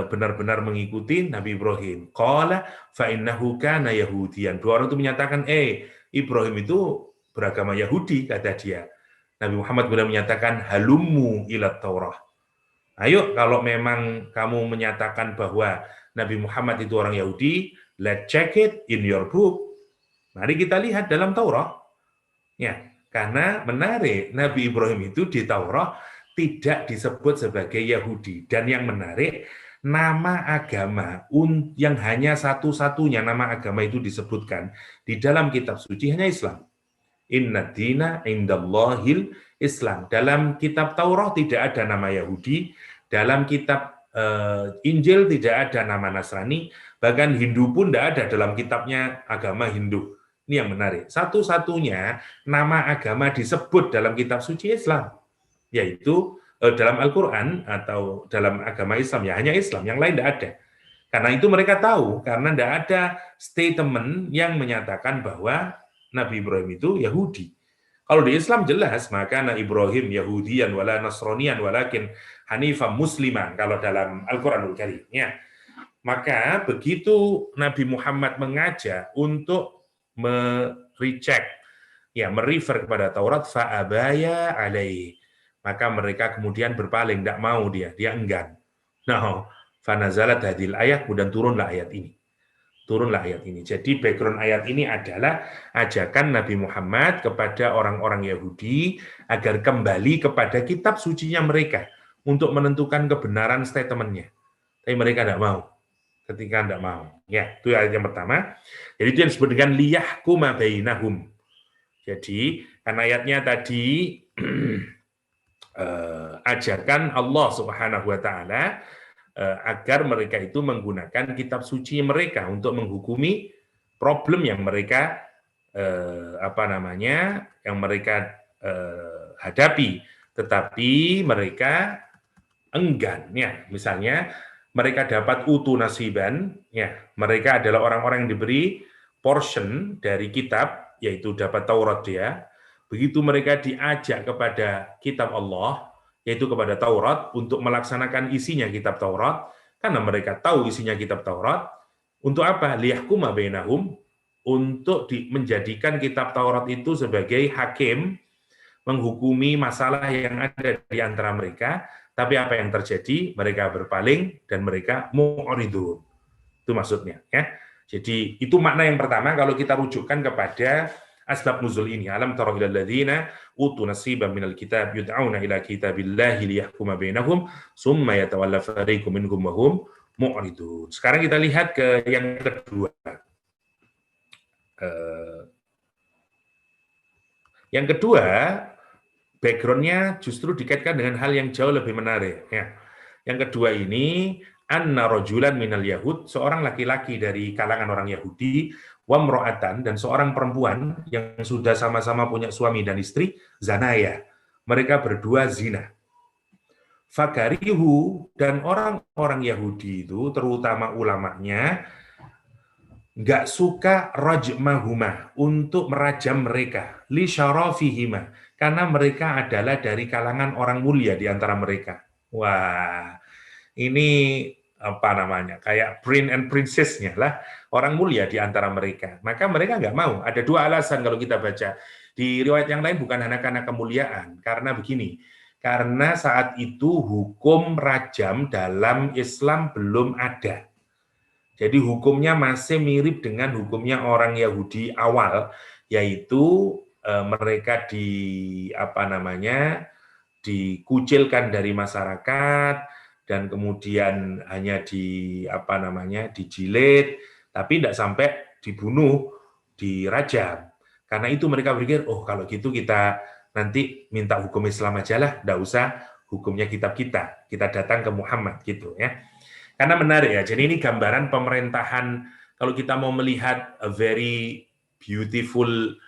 benar-benar mengikuti Nabi Ibrahim? Qala fa innahu kana yahudiyan. 2 orang itu menyatakan, Ibrahim itu beragama Yahudi, kata dia. Nabi Muhammad kemudian menyatakan, halummu ila Taurah. Ayo, kalau memang kamu menyatakan bahwa Nabi Muhammad itu orang Yahudi, let's check it in your book. Mari kita lihat dalam Taurat. Ya, karena menarik, Nabi Ibrahim itu di Taurat tidak disebut sebagai Yahudi. Dan yang menarik, nama agama yang hanya satu-satunya nama agama itu disebutkan di dalam kitab suci hanya Islam. Inna dina indallahil Islam. Dalam kitab Taurat tidak ada nama Yahudi, dalam kitab Injil tidak ada nama Nasrani, bahkan Hindu pun tidak ada dalam kitabnya agama Hindu. Ini yang menarik. Satu-satunya nama agama disebut dalam kitab suci Islam, yaitu dalam Al-Quran atau dalam agama Islam ya hanya Islam, yang lain tidak ada. Karena itu mereka tahu, karena tidak ada statement yang menyatakan bahwa Nabi Ibrahim itu Yahudi. Kalau di Islam jelas, maka Nabi Ibrahim Yahudian wala Nasronian walakin Hanifah Musliman kalau dalam Al-Quranul Karim. Ya. Maka begitu Nabi Muhammad mengajak untuk merecheck, ya merefer kepada Taurat, fa'abaya alaihi, maka mereka kemudian berpaling, tidak mau dia enggan. Nah, fanazalat hadil ayat, kemudian turunlah ayat ini. Jadi background ayat ini adalah ajakan Nabi Muhammad kepada orang-orang Yahudi agar kembali kepada kitab sucinya mereka untuk menentukan kebenaran statementnya. Tapi mereka tidak mau. Ketika tidak mau. Ya, itu ayat yang pertama. Jadi itu yang disebut dengan liyahkuma bainahum. Jadi, karena ayatnya tadi ajakan Allah Subhanahu wa taala agar mereka itu menggunakan kitab suci mereka untuk menghukumi problem yang mereka yang mereka hadapi, tetapi mereka enggan. Ya, misalnya mereka dapat utu nasiban, ya, mereka adalah orang-orang yang diberi portion dari kitab, yaitu dapat Taurat dia. Begitu mereka diajak kepada kitab Allah, yaitu kepada Taurat, untuk melaksanakan isinya kitab Taurat, karena mereka tahu isinya kitab Taurat, untuk apa? Liyahkuma bainahum, untuk menjadikan kitab Taurat itu sebagai hakim, menghukumi masalah yang ada di antara mereka, tapi apa yang terjadi? Mereka berpaling, dan mereka mu'ridun. Itu maksudnya. Ya. Jadi, itu makna yang pertama, kalau kita rujukkan kepada asbab nuzul ini. Alam tara ilal ladzina utu nasiban minal kitab yud'auna ila kitabillahi liyahkuma bainahum summa yatawalla fariqum minhum wa hum mu'ridun. Sekarang kita lihat ke yang kedua. Yang kedua, background-nya justru dikaitkan dengan hal yang jauh lebih menarik. Ya. Yang kedua ini, anna rajulan minal yahud, seorang laki-laki dari kalangan orang Yahudi, wa mro'atan, dan seorang perempuan yang sudah sama-sama punya suami dan istri, zanaya. Mereka berdua zina. Fakarihu, dan orang-orang Yahudi itu, terutama ulamanya, nggak suka rajmahuma, untuk merajam mereka, li syarafihima, karena mereka adalah dari kalangan orang mulia di antara mereka. Wah, ini kayak prince and princess-nya lah, orang mulia di antara mereka. Maka mereka nggak mau. Ada dua alasan kalau kita baca. Di riwayat yang lain bukan hanya karena kemuliaan, karena begini, karena saat itu hukum rajam dalam Islam belum ada. Jadi hukumnya masih mirip dengan hukumnya orang Yahudi awal, yaitu mereka dikucilkan dari masyarakat, dan kemudian hanya dijilid, tapi tidak sampai dibunuh, dirajam. Karena itu mereka berpikir, oh kalau gitu kita nanti minta hukum Islam aja lah, tidak usah hukumnya kitab kita datang ke Muhammad gitu ya. Karena menarik ya, jadi ini gambaran pemerintahan, kalau kita mau melihat a very beautiful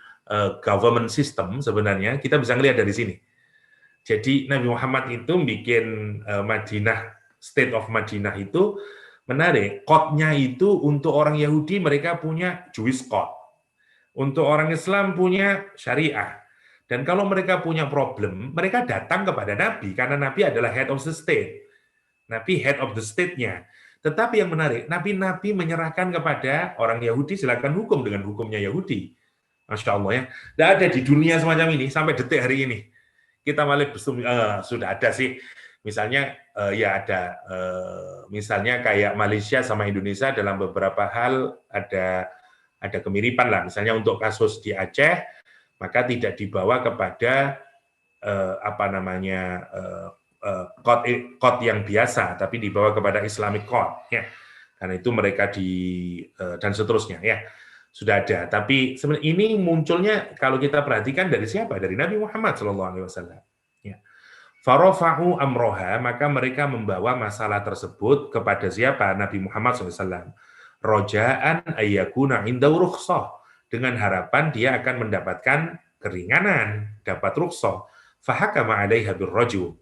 government system sebenarnya, kita bisa melihat dari sini. Jadi Nabi Muhammad itu bikin Madinah, State of Madinah itu menarik. Code-nya itu untuk orang Yahudi mereka punya Jewish Code. Untuk orang Islam punya Syariah. Dan kalau mereka punya problem, mereka datang kepada Nabi, karena Nabi adalah head of the state. Nabi head of the state-nya. Tetapi yang menarik, Nabi menyerahkan kepada orang Yahudi, silakan hukum dengan hukumnya Yahudi. Masya Allah ya. Tidak ada di dunia semacam ini, sampai detik hari ini. Kita malah sudah ada sih, misalnya ya ada, misalnya kayak Malaysia sama Indonesia dalam beberapa hal ada kemiripan lah. Misalnya untuk kasus di Aceh, maka tidak dibawa kepada code yang biasa, tapi dibawa kepada Islamic Code, ya. Karena itu mereka dan seterusnya, ya. Sudah ada, tapi sebenarnya ini munculnya kalau kita perhatikan dari siapa? Dari Nabi Muhammad SAW. Ya. Farofa'u amroha, maka mereka membawa masalah tersebut kepada siapa? Nabi Muhammad SAW. Roja'an ayyakuna indau rukhsah, dengan harapan dia akan mendapatkan keringanan, dapat rukhsah. Fahakama 'alaiha birrajul.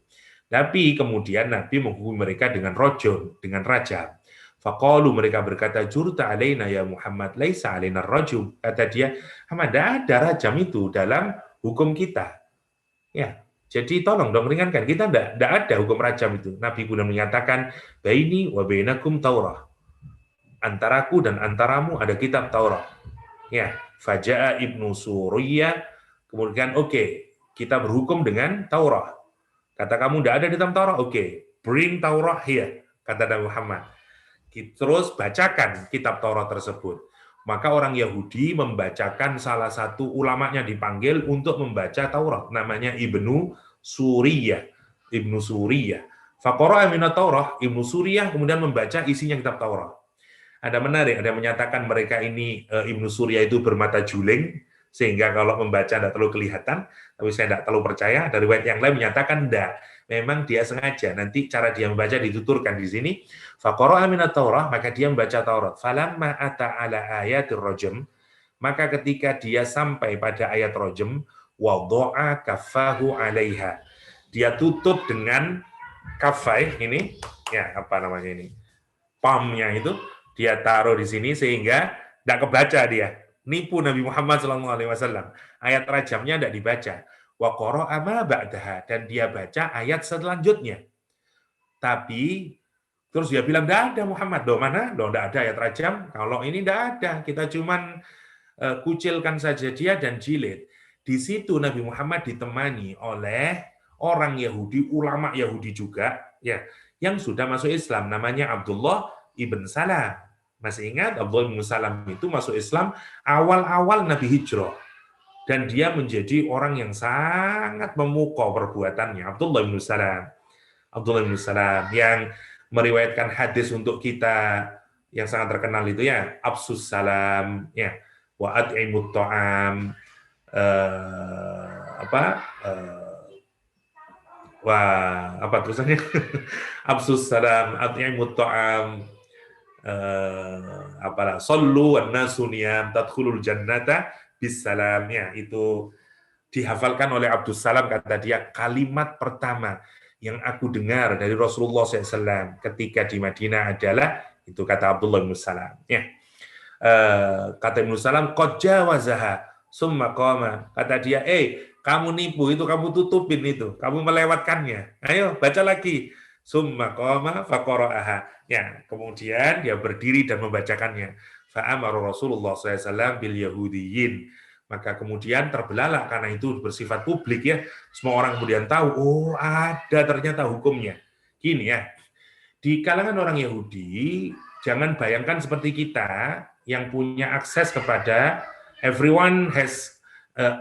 Tapi kemudian Nabi menghukumi mereka dengan rojul, dengan rajam. Faqalu, mereka berkata, jurta alaina ya Muhammad, laisa alaina rajul. Kata dia, Muhammad, tidak ada rajam itu dalam hukum kita. Ya, jadi tolong dong ringankan. Kita tidak ada hukum rajam itu. Nabi pun menyatakan, baini wa bainakum Taurah. Antaraku dan antaramu ada kitab Taurat. Ya, faja'a ibnu Suriyah. Kemudian kita berhukum dengan Taurat. Kata kamu tidak ada di dalam Taurat, bring Taurat here, kata Nabi Muhammad. Terus bacakan kitab Taurat tersebut. Maka orang Yahudi membacakan salah satu ulamanya dipanggil untuk membaca Taurat, namanya Ibnu Suriyah. Ibnu Suriyah. Faqara'a minat Taurat, Ibnu Suriyah kemudian membaca isinya kitab Taurat. Ada menarik, ada yang menyatakan mereka ini Ibnu Suriyah itu bermata juling, sehingga kalau membaca tidak terlalu kelihatan, tapi saya tidak terlalu percaya. Dari riwayat yang lain menyatakan tidak. Memang dia sengaja, nanti cara dia membaca dituturkan di sini. Faqara'a minat Taurah, maka dia membaca Taurat. Falamma ata ala ayatir rajm, maka ketika dia sampai pada ayat rajm, wadha'a kaffahu 'alaiha. Dia tutup dengan kafai ini, ya apa namanya ini? Palmnya itu dia taruh di sini sehingga tidak kebaca dia. Nipu Nabi Muhammad SAW. Ayat rajamnya tidak dibaca. Wa qara'a ma ba'daha, dan dia baca ayat selanjutnya. Tapi terus dia bilang, tidak ada Muhammad. Loh mana? Loh tidak ada ayat rajam. Kalau ini tidak ada. Kita cuman kucilkan saja dia dan jilid. Di situ Nabi Muhammad ditemani oleh orang Yahudi, ulama Yahudi juga, ya, yang sudah masuk Islam. Namanya Abdullah ibn Salam. Masih ingat Abdullah ibn Salam itu masuk Islam awal-awal Nabi hijrah. Dan dia menjadi orang yang sangat memukau perbuatannya. Abdullah ibn Salam. Abdullah ibn Salam yang meriwayatkan hadis untuk kita yang sangat terkenal itu ya, Absus Salam, ya, wa at'imut ta'am, apa tulisannya? Absus Salam, at'imut ta'am, sallu wan nasu niyam tadkhulul jannata bisalam, ya, itu dihafalkan oleh Abdus Salam. Kata dia, kalimat pertama yang aku dengar dari Rasulullah SAW ketika di Madinah adalah itu, kata Abdullah bin Salam, ya. Kata Ibnu Salam, qad jawazaha summa qama. Kata dia, kamu nipu itu, kamu tutupin itu, kamu melewatkannya. Ayo baca lagi. Summa qama faqara'aha. Ya, kemudian dia berdiri dan membacakannya. Fa'amara Rasulullah SAW bil Yahudiyin. Maka kemudian terbelalak, karena itu bersifat publik ya. Semua orang kemudian tahu, oh ada ternyata hukumnya. Gini ya, di kalangan orang Yahudi, jangan bayangkan seperti kita yang punya akses kepada, everyone has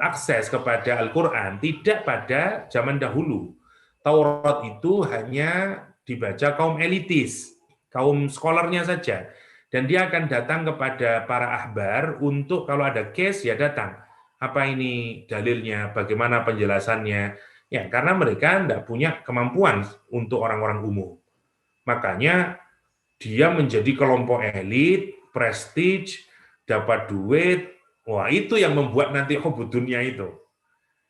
akses kepada Al-Quran. Tidak pada zaman dahulu. Taurat itu hanya dibaca kaum elitis, kaum scholarnya saja. Dan dia akan datang kepada para ahbar untuk kalau ada case ya datang. Apa ini dalilnya, bagaimana penjelasannya. Ya, karena mereka tidak punya kemampuan untuk orang-orang umum. Makanya dia menjadi kelompok elit, prestige, dapat duit. Wah, itu yang membuat nanti hubud dunia itu.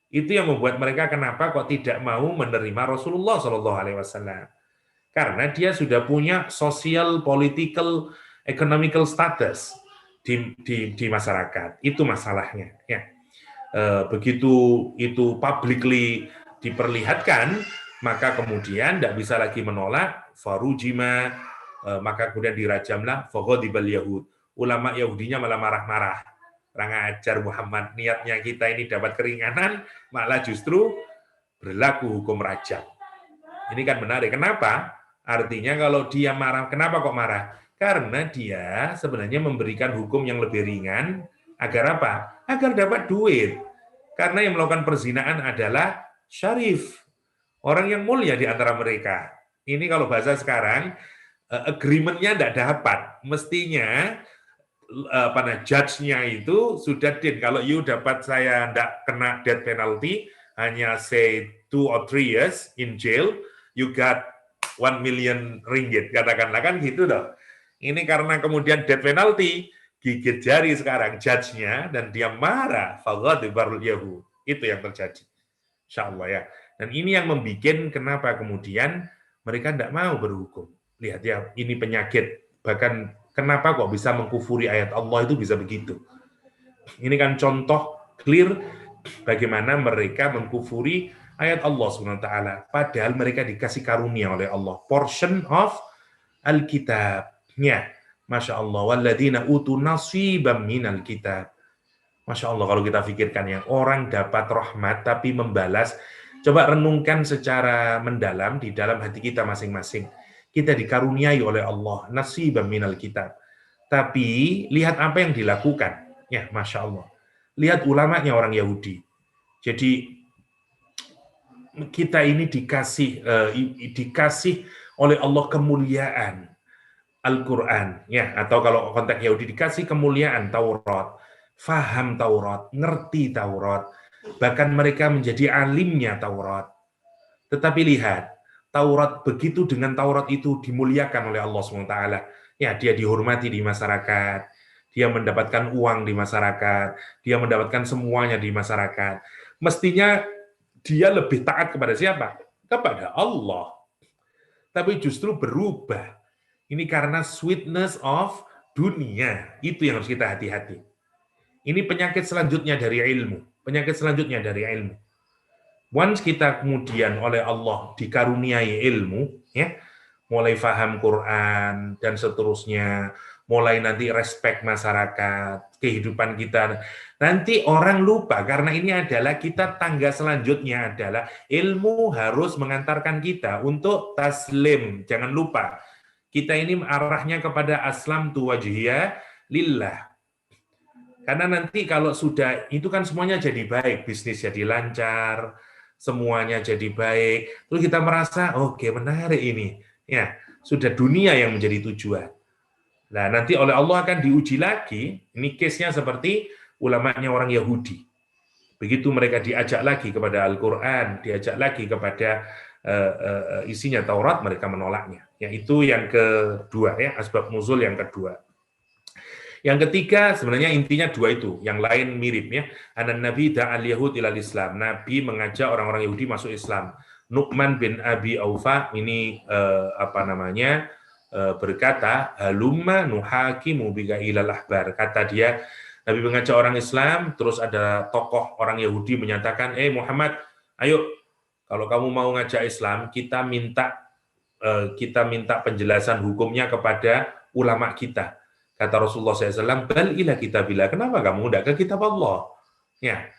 Itu yang membuat mereka kenapa kok tidak mau menerima Rasulullah SAW. Karena dia sudah punya social, political, economical status di masyarakat. Itu masalahnya. Ya. Begitu itu publicly diperlihatkan, maka kemudian tidak bisa lagi menolak, farujima, maka kemudian dirajamlah, faghadibal Yahud. Ulama Yahudinya malah marah-marah. Kurang ajar Muhammad, niatnya kita ini dapat keringanan, malah justru berlaku hukum rajam. Ini kan menarik. Kenapa? Artinya kalau dia marah, kenapa kok marah? Karena dia sebenarnya memberikan hukum yang lebih ringan, agar apa? Agar dapat duit. Karena yang melakukan perzinaan adalah syarif, orang yang mulia di antara mereka. Ini kalau bahasa sekarang, agreement-nya tidak dapat. Mestinya judge-nya itu sudah deal. Kalau you dapat saya tidak kena death penalty, hanya say 2 or 3 years in jail, you got 1 million ringgit. Katakanlah kan gitu dong. Ini karena kemudian death penalty, gigit jari sekarang judge-nya dan dia marah, faghadibarul Yahud. Itu yang terjadi. Insya Allah ya. Dan ini yang membuat kenapa kemudian mereka tidak mau berhukum. Lihat ya, ini penyakit. Bahkan kenapa kok bisa mengkufuri ayat Allah itu bisa begitu. Ini kan contoh clear bagaimana mereka mengkufuri ayat Allah SWT. Padahal mereka dikasih karunia oleh Allah. Portion of Alkitabnya. Masya Allah. Walladzina utu nasibam minal kitab. Masya Allah, kalau kita pikirkan yang orang dapat rahmat tapi membalas, coba renungkan secara mendalam di dalam hati kita masing-masing. Kita dikaruniai oleh Allah, nasibam minal kitab. Tapi lihat apa yang dilakukan. Ya, Masya Allah. Lihat ulamanya orang Yahudi. Jadi kita ini dikasih oleh Allah kemuliaan Al-Quran. Ya, atau kalau konteks Yahudi dikasih kemuliaan Taurat. Faham Taurat, ngerti Taurat, bahkan mereka menjadi alimnya Taurat. Tetapi lihat, Taurat begitu dengan Taurat itu dimuliakan oleh Allah SWT. Ya, dia dihormati di masyarakat, dia mendapatkan uang di masyarakat, dia mendapatkan semuanya di masyarakat. Mestinya dia lebih taat kepada siapa? Kepada Allah. Tapi justru berubah. Ini karena sweetness of dunia. Itu yang harus kita hati-hati. Ini penyakit selanjutnya dari ilmu. Penyakit selanjutnya dari ilmu. Once kita kemudian oleh Allah dikaruniai ilmu, ya, mulai faham Quran dan seterusnya, mulai nanti respect masyarakat, kehidupan kita. Nanti orang lupa karena ini adalah kita tangga selanjutnya adalah ilmu harus mengantarkan kita untuk taslim. Jangan lupa, kita ini arahnya kepada aslam tu wajhiyah lillah. Karena nanti kalau sudah, itu kan semuanya jadi baik, bisnis jadi lancar, semuanya jadi baik, terus kita merasa, oke, menarik ini. Ya, sudah dunia yang menjadi tujuan. Nah, nanti oleh Allah akan diuji lagi, ini case-nya seperti ulamanya orang Yahudi. Begitu mereka diajak lagi kepada Al-Quran, diajak lagi kepada isinya Taurat, mereka menolaknya. Ya, itu yang kedua, ya, asbab nuzul yang kedua. Yang ketiga, sebenarnya intinya dua itu, yang lain mirip ya. Anan Nabi da'al Yahud ilal Islam. Nabi mengajak orang-orang Yahudi masuk Islam. Nu'man bin Abi Aufa ini berkata, halumma nuhakimu bika ilal ahbar. Kata dia, Nabi mengajak orang Islam, terus ada tokoh orang Yahudi menyatakan, Muhammad, ayo, kalau kamu mau ngajak Islam, kita minta penjelasan hukumnya kepada ulama kita. Kata Rasulullah SAW, bal ila kitabillah. Kenapa kamu tidak ke kitab Allah? Ya.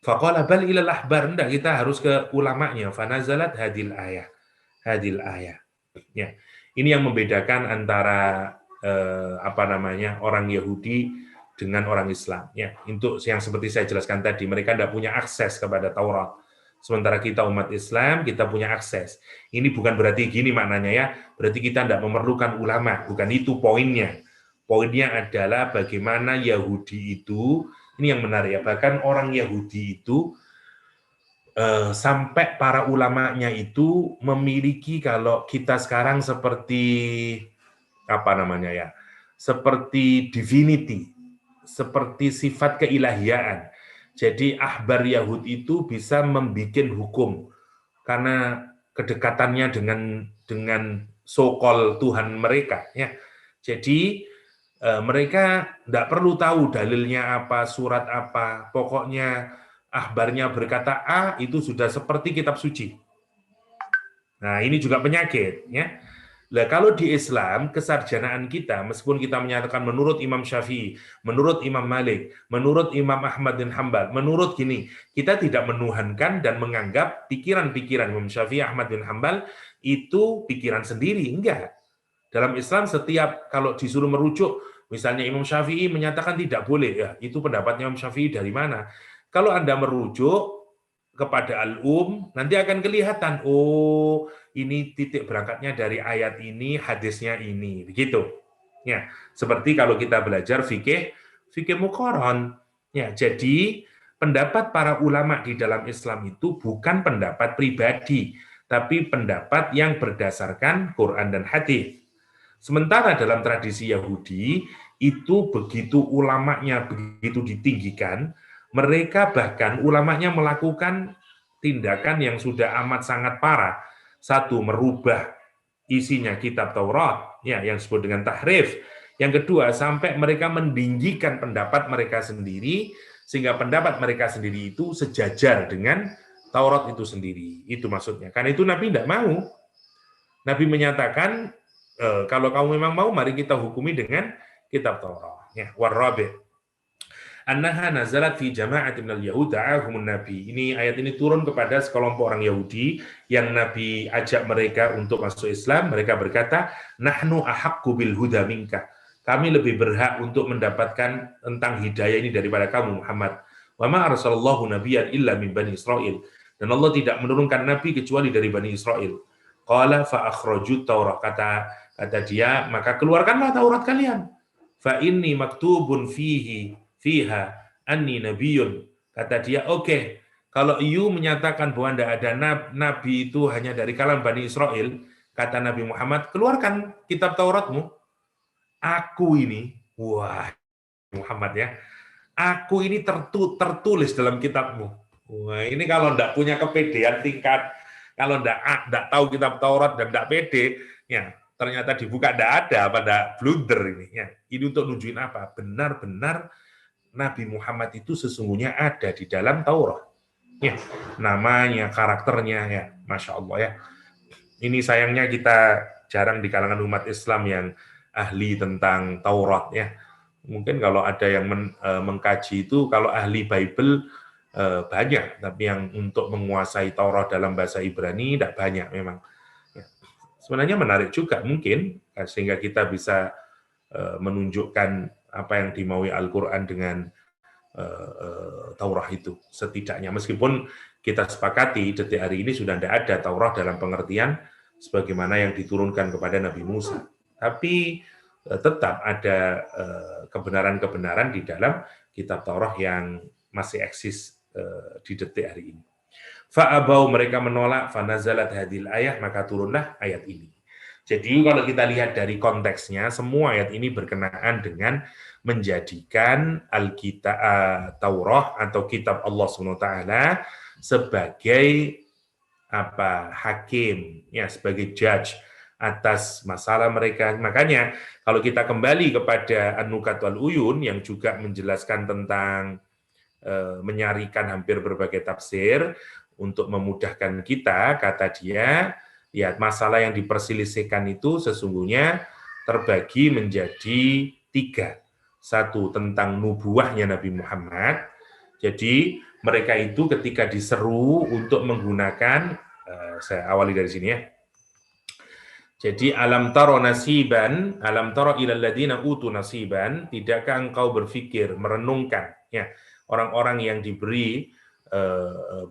Faqala bal ila lahbar. Tidak, kita harus ke ulamanya. Fanazalat hadil ayah. Hadil ayah. Ya. Ini yang membedakan antara orang Yahudi dengan orang Islam. Ya. Untuk yang seperti saya jelaskan tadi, mereka tidak punya akses kepada Taurat. Sementara kita umat Islam, kita punya akses. Ini bukan berarti gini maknanya ya. Berarti kita tidak memerlukan ulama. Bukan itu poinnya. Poinnya adalah bagaimana Yahudi itu, ini yang menarik ya, bahkan orang Yahudi itu sampai para ulamanya itu memiliki, kalau kita sekarang seperti seperti divinity, seperti sifat keilahiaan. Jadi ahbar Yahud itu bisa membuat hukum karena kedekatannya dengan so-called Tuhan mereka ya. Jadi mereka tidak perlu tahu dalilnya apa, surat apa, pokoknya ahbarnya berkata A, itu sudah seperti kitab suci. Nah, ini juga penyakit. Ya. Nah, kalau di Islam, kesarjanaan kita, meskipun kita menyatakan menurut Imam Syafi'i, menurut Imam Malik, menurut Imam Ahmad bin Hanbal, menurut gini, kita tidak menuhankan dan menganggap pikiran-pikiran Imam Syafi'i, Ahmad bin Hanbal, itu pikiran sendiri. Enggak. Dalam Islam setiap kalau disuruh merujuk, misalnya Imam Syafi'i menyatakan tidak boleh, ya itu pendapatnya Imam Syafi'i dari mana? Kalau Anda merujuk kepada al-um, nanti akan kelihatan, oh ini titik berangkatnya dari ayat ini, hadisnya ini, begitu. Ya, seperti kalau kita belajar fikih muqaran. Ya, jadi pendapat para ulama di dalam Islam itu bukan pendapat pribadi, tapi pendapat yang berdasarkan Quran dan hadis. Sementara dalam tradisi Yahudi, itu begitu ulamanya begitu ditinggikan, mereka bahkan ulamanya melakukan tindakan yang sudah amat sangat parah. Satu, merubah isinya kitab Taurat, ya, yang disebut dengan tahrif. Yang kedua, sampai mereka meninggikan pendapat mereka sendiri, sehingga pendapat mereka sendiri itu sejajar dengan Taurat itu sendiri. Itu maksudnya. Karena itu Nabi tidak mau. Nabi menyatakan, kalau kamu memang mau, mari kita hukumi dengan kitab Taurat. Ya, warrabi. Annaha nazalat fi jama'atin minal yahud da'ahumun nabi. Ini ayat ini turun kepada sekelompok orang Yahudi yang Nabi ajak mereka untuk masuk Islam. Mereka berkata, nahnu ahaqqu bil huda minka. Kami lebih berhak untuk mendapatkan tentang hidayah ini daripada kamu Muhammad. Wa ma arsalallahu nabiyyan illa min bani Israil. Dan Allah tidak menurunkan nabi kecuali dari Bani Israel. Qala fa akhrajut Taurat. Kata dia, maka keluarkanlah Taurat kalian. Fa inni maktubun fiha anni nabiyun. Kata dia, oke, kalau you menyatakan bahwa tidak ada nabi itu hanya dari kalangan Bani Israel, kata Nabi Muhammad, keluarkan kitab Tauratmu. Aku ini, wah Muhammad ya, aku ini tertulis dalam kitabmu. Wah, ini kalau tidak punya kepedean tingkat, kalau tidak tahu kitab Taurat dan tidak pede, ya ternyata dibuka tidak ada, pada blunder ini. Ya. Ini untuk nunjukin apa? Benar-benar Nabi Muhammad itu sesungguhnya ada di dalam Taurat. Ya, namanya, karakternya, ya, Masya Allah ya. Ini sayangnya kita jarang di kalangan umat Islam yang ahli tentang Taurat ya. Mungkin kalau ada yang mengkaji itu, kalau ahli Bible banyak, tapi yang untuk menguasai Taurat dalam bahasa Ibrani tidak banyak memang. Ya. Sebenarnya menarik juga mungkin, sehingga kita bisa menunjukkan apa yang dimaui Al-Quran dengan Taurat itu setidaknya, meskipun kita sepakati detik hari ini sudah tidak ada Taurat dalam pengertian sebagaimana yang diturunkan kepada Nabi Musa, tapi tetap ada kebenaran-kebenaran di dalam kitab Taurat yang masih eksis di detik hari ini. Fa'abau, mereka menolak, fanazalat hadil ayah, maka turunlah ayat ini. Jadi kalau kita lihat dari konteksnya, semua ayat ini berkenaan dengan menjadikan Alkitab Taurat atau kitab Allah SWT sebagai hakim, ya, sebagai judge atas masalah mereka. Makanya kalau kita kembali kepada An-Nukat wal Uyun yang juga menjelaskan tentang menyarikan hampir berbagai tafsir untuk memudahkan kita, kata dia, ya, masalah yang diperselisihkan itu sesungguhnya terbagi menjadi 3. Satu, tentang nubuahnya Nabi Muhammad. Jadi mereka itu ketika diseru untuk menggunakan, saya awali dari sini ya. Jadi alam taro nasiban, alam taro ilal ladina utu nasiban, tidakkah engkau berpikir, merenungkan, ya, orang-orang yang diberi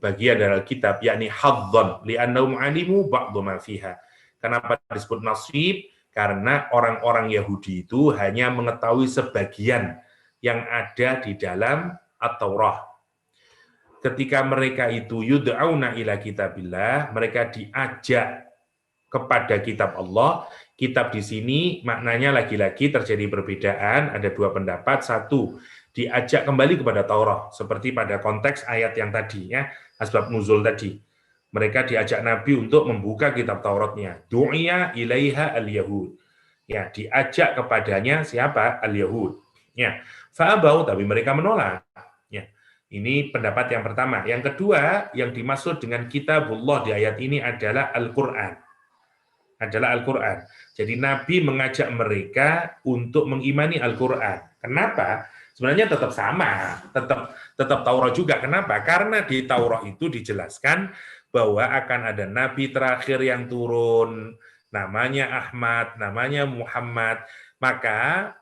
bagian dari kitab, yakni hadzan li'annahum alimu ba'dhu ma fiha. Kenapa disebut nasib? Karena orang-orang Yahudi itu hanya mengetahui sebagian yang ada di dalam At-Taurah. Ketika mereka itu yud'auna ila kitabillah, mereka diajak kepada kitab Allah. Kitab di sini maknanya lagi-lagi terjadi perbedaan, ada 2 pendapat. Satu, diajak kembali kepada Taurat, seperti pada konteks ayat yang tadi ya, asbab nuzul tadi. Mereka diajak Nabi untuk membuka kitab Tauratnya. Du'iya ilaiha al-Yahud. Ya, diajak kepadanya siapa? Al-Yahud. Ya, fa'abau, tapi mereka menolak. Ya. Ini pendapat yang pertama. Yang kedua, yang dimaksud dengan kitabullah di ayat ini adalah Al-Qur'an. Adalah Al-Qur'an. Jadi Nabi mengajak mereka untuk mengimani Al-Qur'an. Kenapa? Sebenarnya tetap sama, tetap Taurat juga. Kenapa? Karena di Taurat itu dijelaskan bahwa akan ada nabi terakhir yang turun, namanya Ahmad, namanya Muhammad. Maka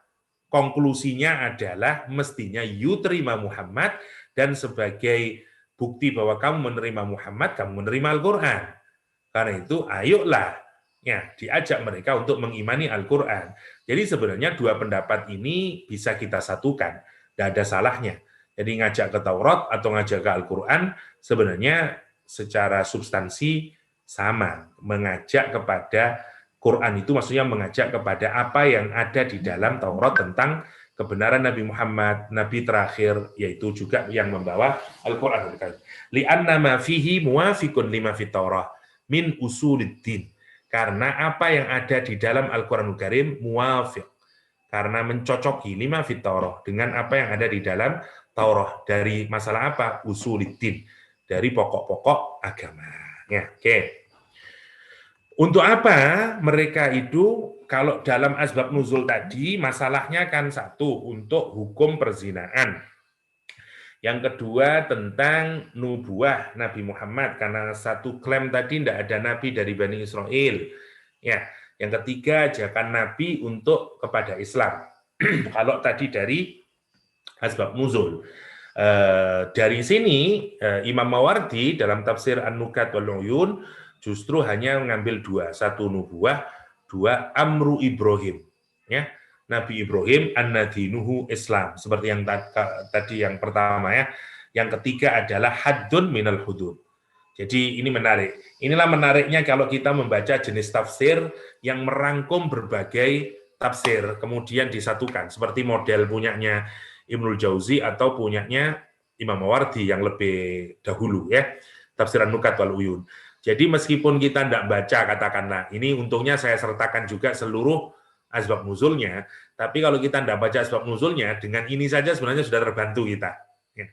konklusinya adalah mestinya you terima Muhammad, dan sebagai bukti bahwa kamu menerima Muhammad, kamu menerima Al-Quran. Karena itu ayolah, ya, diajak mereka untuk mengimani Al-Quran. Jadi sebenarnya 2 pendapat ini bisa kita satukan, tidak ada salahnya. Jadi ngajak ke Taurat atau ngajak ke Al-Quran sebenarnya secara substansi sama. Mengajak kepada Quran itu maksudnya mengajak kepada apa yang ada di dalam Taurat tentang kebenaran Nabi Muhammad, Nabi terakhir, yaitu juga yang membawa Al-Quran. Li'anna ma fihi muwafiqun lima fit Taurah min usuliddin. Karena apa yang ada di dalam Al-Quranul Karim muwafiq, karena mencocoki lima fit Taurah dengan apa yang ada di dalam Taurah. Dari masalah apa? Usuliddin, dari pokok-pokok agama. Ya, oke. Untuk apa mereka itu, kalau dalam asbab nuzul tadi, masalahnya kan satu, untuk hukum perzinaan. Yang kedua, tentang nubuah Nabi Muhammad, karena satu klaim tadi tidak ada Nabi dari Bani Israel. Ya, yang ketiga, ajakan Nabi untuk kepada Islam. Kalau tadi dari asbab nuzul. Dari sini, Imam Mawardi dalam tafsir An-Nukat wal Uyun justru hanya mengambil dua, satu nubuah, dua amru Ibrahim, ya, Nabi Ibrahim an-nadinuhu Islam, seperti yang tadi yang pertama ya. Yang ketiga adalah haddun minal hudud. Jadi ini menarik. Inilah menariknya kalau kita membaca jenis tafsir yang merangkum berbagai tafsir kemudian disatukan, seperti model punyanya Ibnul Jauzi atau punyanya Imam Mawardi yang lebih dahulu ya, tafsir An-Nukat wal Uyun. Jadi meskipun kita tidak baca, katakanlah, ini untungnya saya sertakan juga seluruh asbab nuzulnya, tapi kalau kita tidak baca asbab nuzulnya, dengan ini saja sebenarnya sudah terbantu kita. Ya.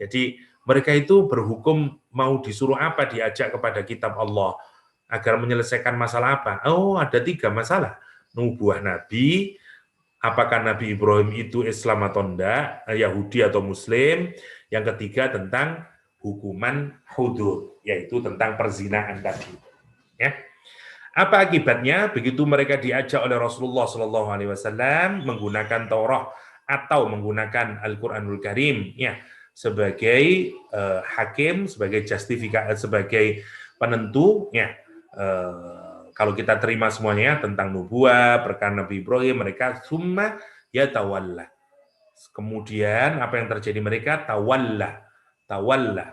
Jadi mereka itu berhukum mau disuruh apa, diajak kepada kitab Allah, agar menyelesaikan masalah apa? Oh, ada 3 masalah. Nubuah Nabi, apakah Nabi Ibrahim itu Islam atau enggak, Yahudi atau Muslim. Yang ketiga tentang hukuman hudud, yaitu tentang perzinaan tadi. Ya. Apa akibatnya? Begitu mereka diajak oleh Rasulullah SAW menggunakan Taurat atau menggunakan Al-Quranul Karim, ya, sebagai hakim, sebagai justifikasi, sebagai penentu, ya. Kalau kita terima semuanya tentang nubuah, perkara Nabi Ibrahim, mereka summa yatawalla. Kemudian apa yang terjadi, mereka tawalla,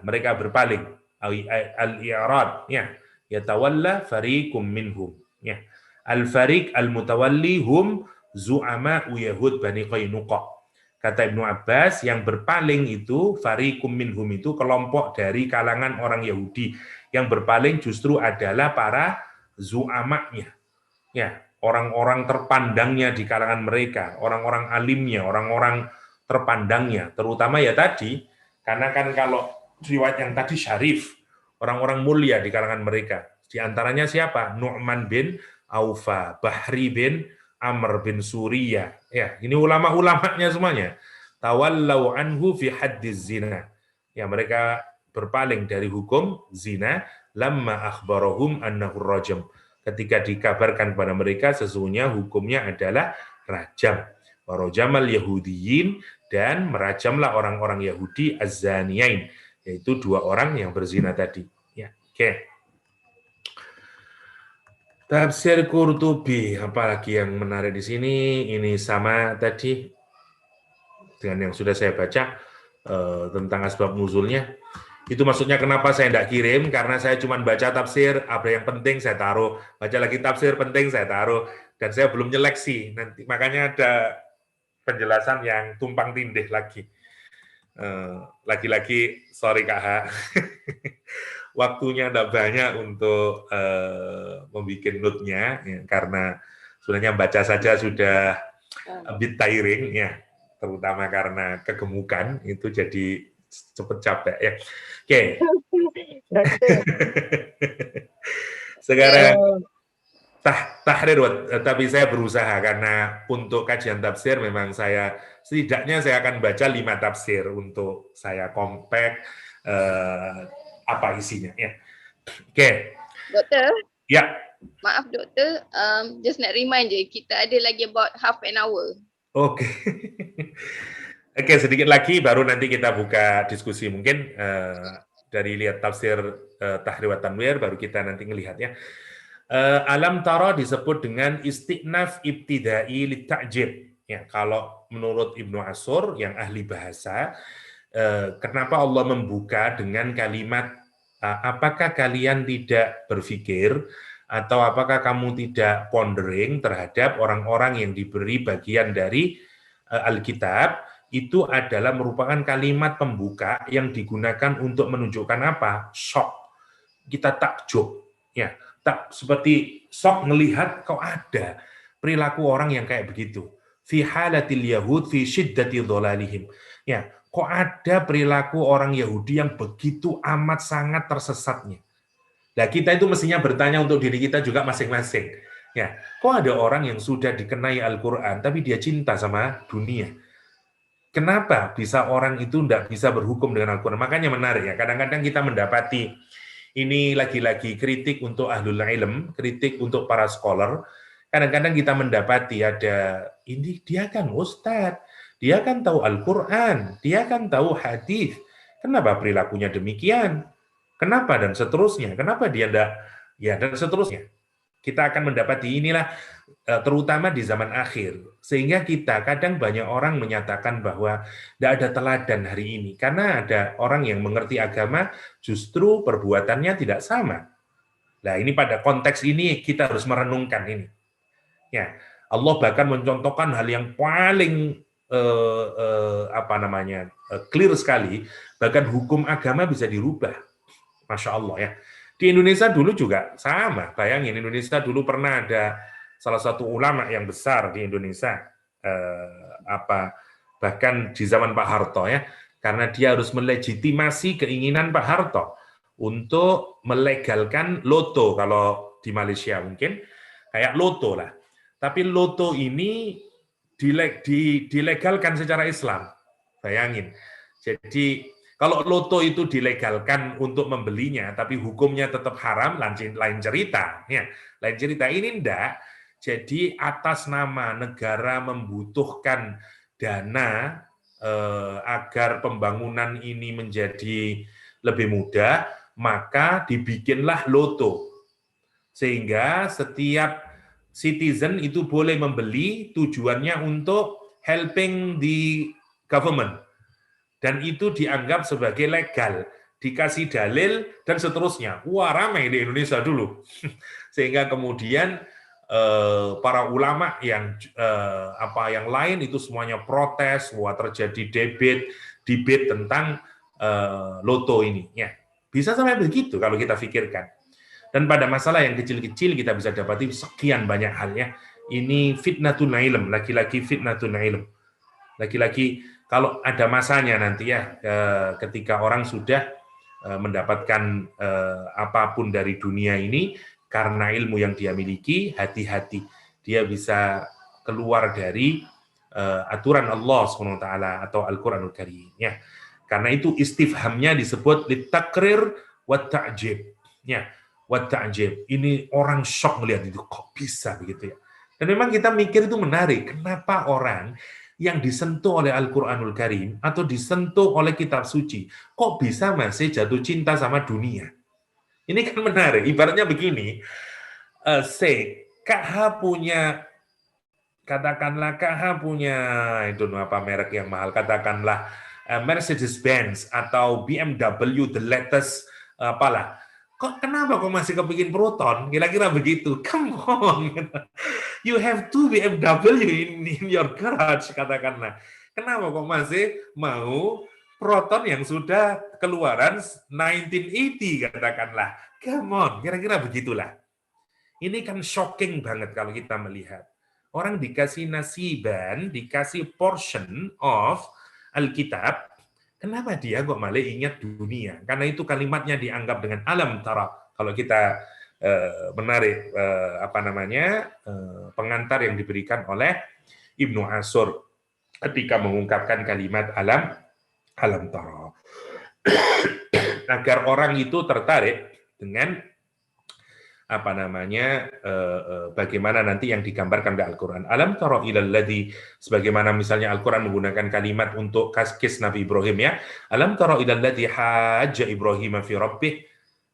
mereka berpaling, al-i'rad, ya, yatawalla fariqum minhum, ya. Al-fariq al-mutawalli hum zu'ama Yahud Bani Qainuqa. Kata Ibnu Abbas, yang berpaling itu fariqum minhum, itu kelompok dari kalangan orang Yahudi. Yang berpaling justru adalah para zu'amanya, ya, orang-orang terpandangnya di kalangan mereka, orang-orang alimnya, orang-orang terpandangnya, terutama ya tadi, karena kan kalau riwayat yang tadi syarif, orang-orang mulia di kalangan mereka. Di antaranya siapa? Nu'man bin Aufa, Bahri bin Amr bin Suriyah. Ya, ini ulama-ulamanya semuanya. Tawallau anhu fi haddiz zina. Ya, mereka berpaling dari hukum zina lamma akhbarahum annahu rajam. Ketika dikabarkan kepada mereka sesungguhnya hukumnya adalah rajam. Warajamal yahudiyin, dan merajamlah orang-orang Yahudi az-zaniyain, yaitu 2 orang yang berzina tadi. Ya, oke. Tafsir Qurtubi, apalagi yang menarik di sini? Ini sama tadi dengan yang sudah saya baca tentang asbab nuzulnya. Itu maksudnya kenapa saya tidak kirim, karena saya cuma baca tafsir, apa yang penting saya taruh, baca lagi tafsir penting saya taruh, dan saya belum nyeleksi. Nanti makanya ada penjelasan yang tumpang tindih lagi. Lagi-lagi sorry Kak Ha. Waktunya tidak banyak untuk membuat note-nya, ya, karena sebenarnya baca saja sudah a bit tiring, ya, terutama karena kegemukan, itu jadi cepat capek ya. Oke. Sekarang tahrir, tapi saya berusaha karena untuk kajian tafsir memang setidaknya saya akan baca 5 tafsir untuk saya compact apa isinya ya. Oke. Doktor. Ya. Maaf doktor, just nak remind je, kita ada lagi about half an hour. Oke. Oke, sedikit lagi baru nanti kita buka diskusi, mungkin dari lihat tafsir Tahrir wa Tanwir baru kita nanti ngelihat ya. Alam tara disebut dengan istinaf ibtidai litajib. Ya, kalau menurut Ibnu Ashur yang ahli bahasa, kenapa Allah membuka dengan kalimat apakah kalian tidak berpikir atau apakah kamu tidak pondering terhadap orang-orang yang diberi bagian dari Alkitab itu adalah merupakan kalimat pembuka yang digunakan untuk menunjukkan apa? Shock. Kita takjub, ya, tak seperti shock melihat kok ada perilaku orang yang kayak begitu. Fi halatil yahud fi syiddati dhalalihim. Ya, kok ada perilaku orang Yahudi yang begitu amat sangat tersesatnya. Nah, kita itu mestinya bertanya untuk diri kita juga masing-masing. Ya, kok ada orang yang sudah dikenai Al-Qur'an tapi dia cinta sama dunia? Kenapa bisa orang itu tidak bisa berhukum dengan Al-Quran? Makanya menarik ya, kadang-kadang kita mendapati ini lagi-lagi kritik untuk ahlul ilm, kritik untuk para scholar. Kadang-kadang kita mendapati ada, ini dia kan ustadz, dia kan tahu Al-Quran, dia kan tahu hadis. Kenapa perilakunya demikian? Kenapa dan seterusnya? Kenapa dia tidak? Ya, dan seterusnya. Kita akan mendapati inilah terutama di zaman akhir. Sehingga kita kadang banyak orang menyatakan bahwa tidak ada teladan hari ini. Karena ada orang yang mengerti agama justru perbuatannya tidak sama. Nah, ini pada konteks ini kita harus merenungkan ini. Ya, Allah bahkan mencontohkan hal yang paling clear sekali, bahkan hukum agama bisa dirubah. Masya Allah ya. Di Indonesia dulu juga sama. Bayangin, Indonesia dulu pernah ada salah satu ulama yang besar di Indonesia, bahkan di zaman Pak Harto ya, karena dia harus melegitimasi keinginan Pak Harto untuk melegalkan loto, kalau di Malaysia mungkin kayak loto lah. Tapi loto ini dilegalkan secara Islam. Bayangin. Jadi kalau loto itu dilegalkan untuk membelinya, tapi hukumnya tetap haram, lain cerita. Ya, lain cerita. Ini enggak. Jadi atas nama negara membutuhkan dana agar pembangunan ini menjadi lebih mudah, maka dibikinlah loto. Sehingga setiap citizen itu boleh membeli, tujuannya untuk helping the government. Dan itu dianggap sebagai legal, dikasih dalil dan seterusnya. Wah, ramai di Indonesia dulu. Sehingga kemudian para ulama yang yang lain itu semuanya protes, wah terjadi debate tentang loto ini. Ya, bisa sampai begitu kalau kita pikirkan. Dan pada masalah yang kecil-kecil kita bisa dapati sekian banyak halnya. Ini fitnatun ilm, laki-laki fitnatun ilm. Laki-laki kalau ada masanya nanti ya, ketika orang sudah mendapatkan apapun dari dunia ini, karena ilmu yang dia miliki, hati-hati. Dia bisa keluar dari aturan Allah SWT atau Al-Quranul Karim. Ya. Karena itu istifhamnya disebut litakrir wa ta'jib. Ya, wa ta'jib. Ini orang shock melihat itu, kok bisa begitu ya. Dan memang kita mikir itu menarik, kenapa orang yang disentuh oleh Al-Quranul Karim atau disentuh oleh kitab suci, kok bisa masih jatuh cinta sama dunia? Ini kan menarik, ibaratnya begini, KH punya, katakanlah KH punya, itu apa merek yang mahal, katakanlah Mercedes-Benz atau BMW, the latest, apalah, kenapa kok masih kepikir Proton? Kira-kira begitu. Come on. You have two BMW in your garage, katakanlah. Kenapa kok masih mau Proton yang sudah keluaran 1980, katakanlah. Come on, kira-kira begitulah. Ini kan shocking banget kalau kita melihat. Orang dikasih nasiban, dikasih portion of Alkitab, kenapa dia kok malah ingat dunia? Karena itu kalimatnya dianggap dengan alam tara. Kalau kita menarik pengantar yang diberikan oleh Ibnu Ashur ketika mengungkapkan kalimat alam tara. Agar orang itu tertarik dengan bagaimana nanti yang digambarkan di Al-Quran. Alam tara ilal ladzi, sebagaimana misalnya Al-Quran menggunakan kalimat untuk kisah Nabi Ibrahim ya. Alam tara ilal ladzi hajja Ibrahim fi rabbih.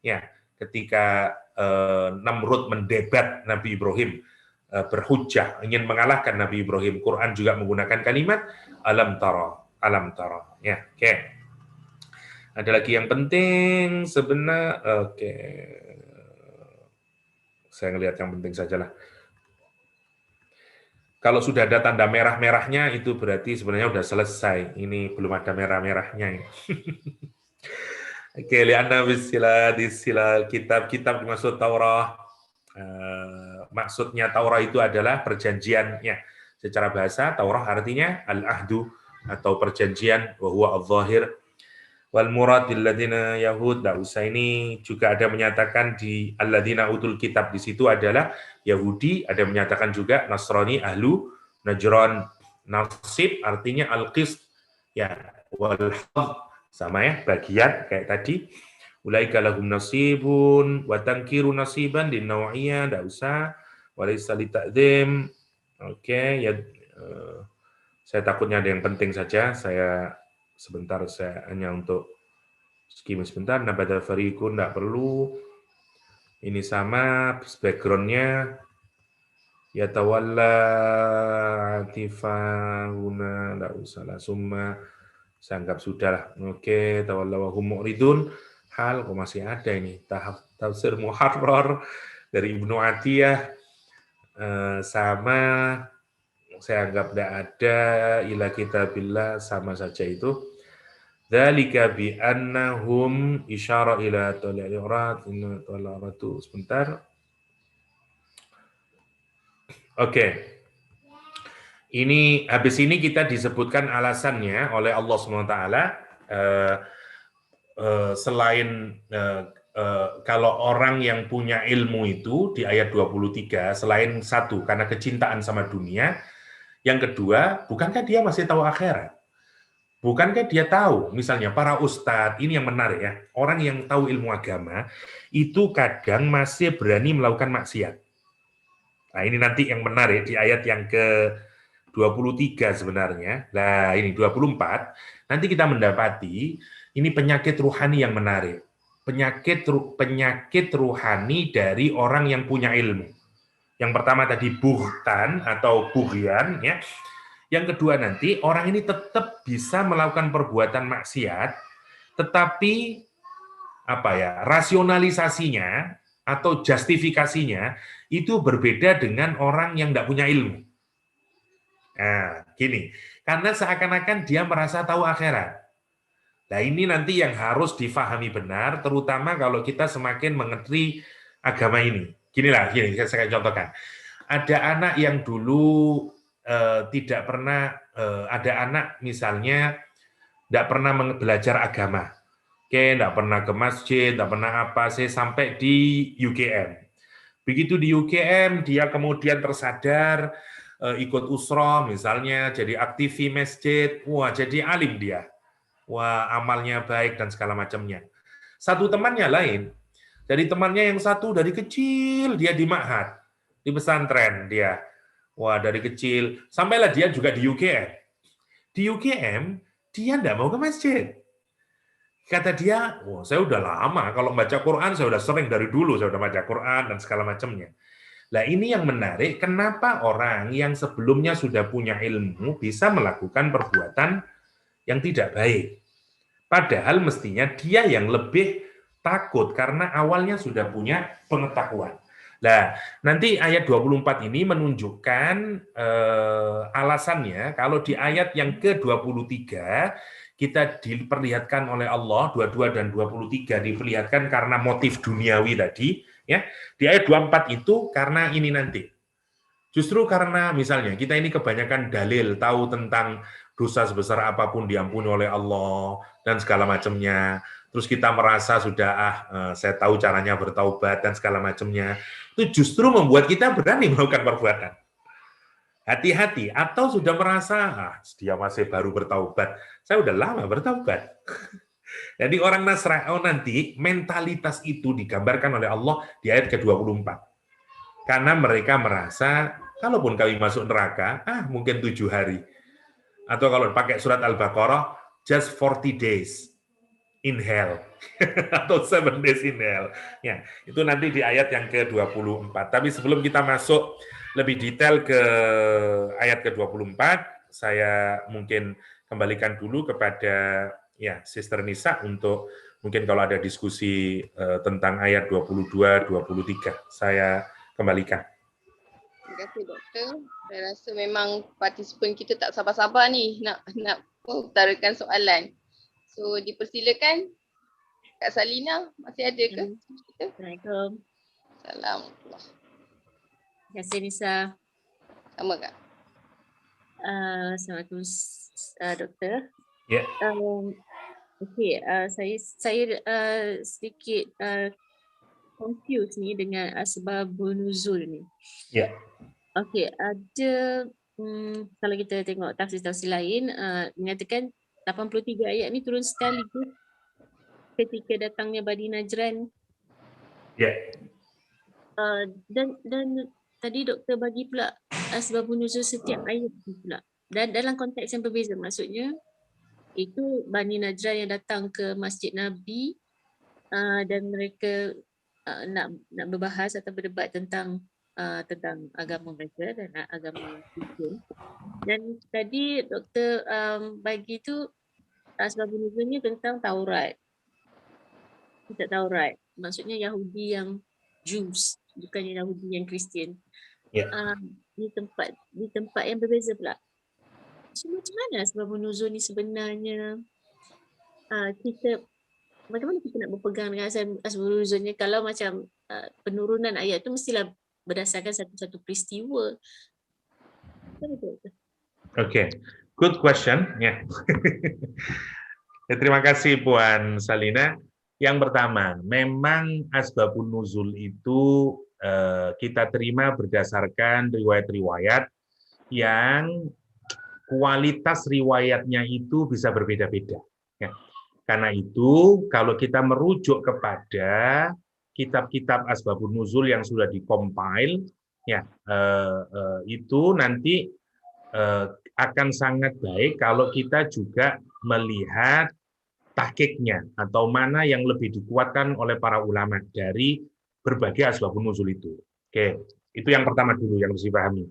Ya, ketika Namrud mendebat Nabi Ibrahim, berhujjah, ingin mengalahkan Nabi Ibrahim. Quran juga menggunakan kalimat alam tara. Ya, oke. Ada lagi yang penting sebenarnya, oke. Saya ngelihat yang penting sajalah. Kalau sudah ada tanda merah-merahnya itu berarti sebenarnya sudah selesai. Ini belum ada merah-merahnya. Oke, lianna istilah kitab-kitab dimaksud Taurah. Maksudnya Taurah itu adalah perjanjiannya. Secara bahasa Taurah artinya al-ahdu atau perjanjian, wa huwa adh-dhahir. Wal murad lilladzina yahud, enggak usah, ini juga ada menyatakan di alladzina utul kitab, di situ adalah Yahudi, ada menyatakan juga Nasrani, ahlu Najran. Nasib artinya al-qist, ya, wal sama ya, bagian kayak tadi. Ulaika lahum nasibun wa tankiru nasiban di naw'iyah, enggak usah. Walaysa li ta'dzim. Oke, ya, saya takutnya ada yang penting saja, saya sebentar, saya hanya untuk skim sebentar. Nabada fariqun enggak perlu. Ini sama backgroundnya. Ya tawalla atifahuna, enggak usah lah, summa saya anggap sudah lah. Oke, tawalla wa hum mu'ridun. Hal kok masih ada ini. Tafsir Muharrar dari Ibnu Atiyah, sama saya anggap tidak ada. Ila kitabillah, sama saja itu. Dzalika bi annahum isyara ila talil urat, inna talaratu, sebentar. Oke. Ini habis ini kita disebutkan alasannya oleh Allah SWT, selain kalau orang yang punya ilmu itu di ayat 23, selain satu karena kecintaan sama dunia, yang kedua, bukankah dia masih tahu akhirat? Bukankah dia tahu, misalnya para ustadz, ini yang menarik ya, orang yang tahu ilmu agama, itu kadang masih berani melakukan maksiat. Nah ini nanti yang menarik, di ayat yang ke-23 sebenarnya, nah ini 24, nanti kita mendapati, ini penyakit ruhani yang menarik. Penyakit ruhani dari orang yang punya ilmu. Yang pertama tadi buhtan atau bughyan, ya. Yang kedua nanti orang ini tetap bisa melakukan perbuatan maksiat, tetapi rasionalisasinya atau justifikasinya itu berbeda dengan orang yang tidak punya ilmu. Nah, gini, karena seakan-akan dia merasa tahu akhirat. Nah, ini nanti yang harus difahami benar, terutama kalau kita semakin mengerti agama ini. Gini, saya contohkan. Ada anak yang dulu tidak pernah, ada anak misalnya tidak pernah belajar agama, tidak pernah ke masjid, tidak pernah apa, saya sampai di UGM. Begitu di UGM, dia kemudian tersadar, ikut usroh misalnya, jadi aktivi masjid, wah jadi alim dia, wah amalnya baik dan segala macamnya. Satu temannya lain, dari temannya yang satu dari kecil dia di ma'had, di pesantren dia. Wah, dari kecil. Sampailah dia juga di UGM. Di UGM, dia enggak mau ke masjid. Kata dia, wah, saya udah lama kalau baca Quran, saya udah sering dari dulu, saya udah baca Quran dan segala macamnya. Nah, ini yang menarik, kenapa orang yang sebelumnya sudah punya ilmu bisa melakukan perbuatan yang tidak baik. Padahal mestinya dia yang lebih takut karena awalnya sudah punya pengetahuan. Nah, nanti ayat 24 ini menunjukkan alasannya. Kalau di ayat yang ke-23 kita diperlihatkan oleh Allah, 22 dan 23 diperlihatkan karena motif duniawi tadi, ya. Di ayat 24 itu karena ini nanti. Justru karena misalnya kita ini kebanyakan dalil tahu tentang dosa sebesar apapun diampuni oleh Allah dan segala macamnya. Terus kita merasa sudah saya tahu caranya bertaubat dan segala macamnya. Itu justru membuat kita berani melakukan perbuatan. Hati-hati, atau sudah merasa dia masih baru bertaubat. Saya udah lama bertaubat. Jadi orang Nasrani nanti mentalitas itu digambarkan oleh Allah di ayat ke-24. Karena mereka merasa kalaupun kami masuk neraka, mungkin 7 hari. Atau kalau pakai surat Al-Baqarah, just 40 days in hell. Atau 7 days in hell. Ya, itu nanti di ayat yang ke-24. Tapi sebelum kita masuk lebih detail ke ayat ke-24, saya mungkin kembalikan dulu kepada Sister Nisa untuk mungkin kalau ada diskusi tentang ayat 22, 23. Saya kembalikan. Terima kasih doktor. Saya rasa memang partisipan kita tak sabar-sabar ni nak utarakan soalan. So dipersilakan Kak Salina, masih ada ke? Assalamualaikum. Assalamualaikum. Terima kasih Nisa. Sama Kak. Assalamualaikum doktor. Ya. Okey, saya sedikit confused ni dengan asbabun nuzul ni. Ya. Okey, ada kalau kita tengok tafsir-tafsir lain mengatakan 83 ayat ni turun sekali ketika datangnya Bani Najran. Ya. Dan tadi doktor bagi pula asbabun nuzul setiap ayat tu pula. Dan dalam konteks yang berbeza, maksudnya itu Bani Najran yang datang ke Masjid Nabi dan mereka nak berbahas atau berdebat tentang agama mereka dan agama Kristian. Dan tadi doktor bagi tu asbabun nuzulnya tentang Taurat. Kitab Taurat. Maksudnya Yahudi yang Jews, bukannya Yahudi yang Kristian. Ya. Di tempat yang berbeza pula. So, macam mana asbabun nuzul ni sebenarnya bagaimana kita nak berpegang dengan asbabun nuzulnya kalau macam penurunan ayat tu mestilah berdasarkan satu-satu peristiwa. Okay, good question. Ya. Terima kasih Puan Salina. Yang pertama, memang asbabun nuzul itu kita terima berdasarkan riwayat-riwayat yang kualitas riwayatnya itu bisa berbeda-beda. Ya. Karena itu, kalau kita merujuk kepada kitab-kitab asbabun nuzul yang sudah dikompil, ya itu nanti akan sangat baik kalau kita juga melihat tahqiqnya atau mana yang lebih dikuatkan oleh para ulama dari berbagai asbabun nuzul itu. Oke, itu yang pertama dulu yang harus dipahami.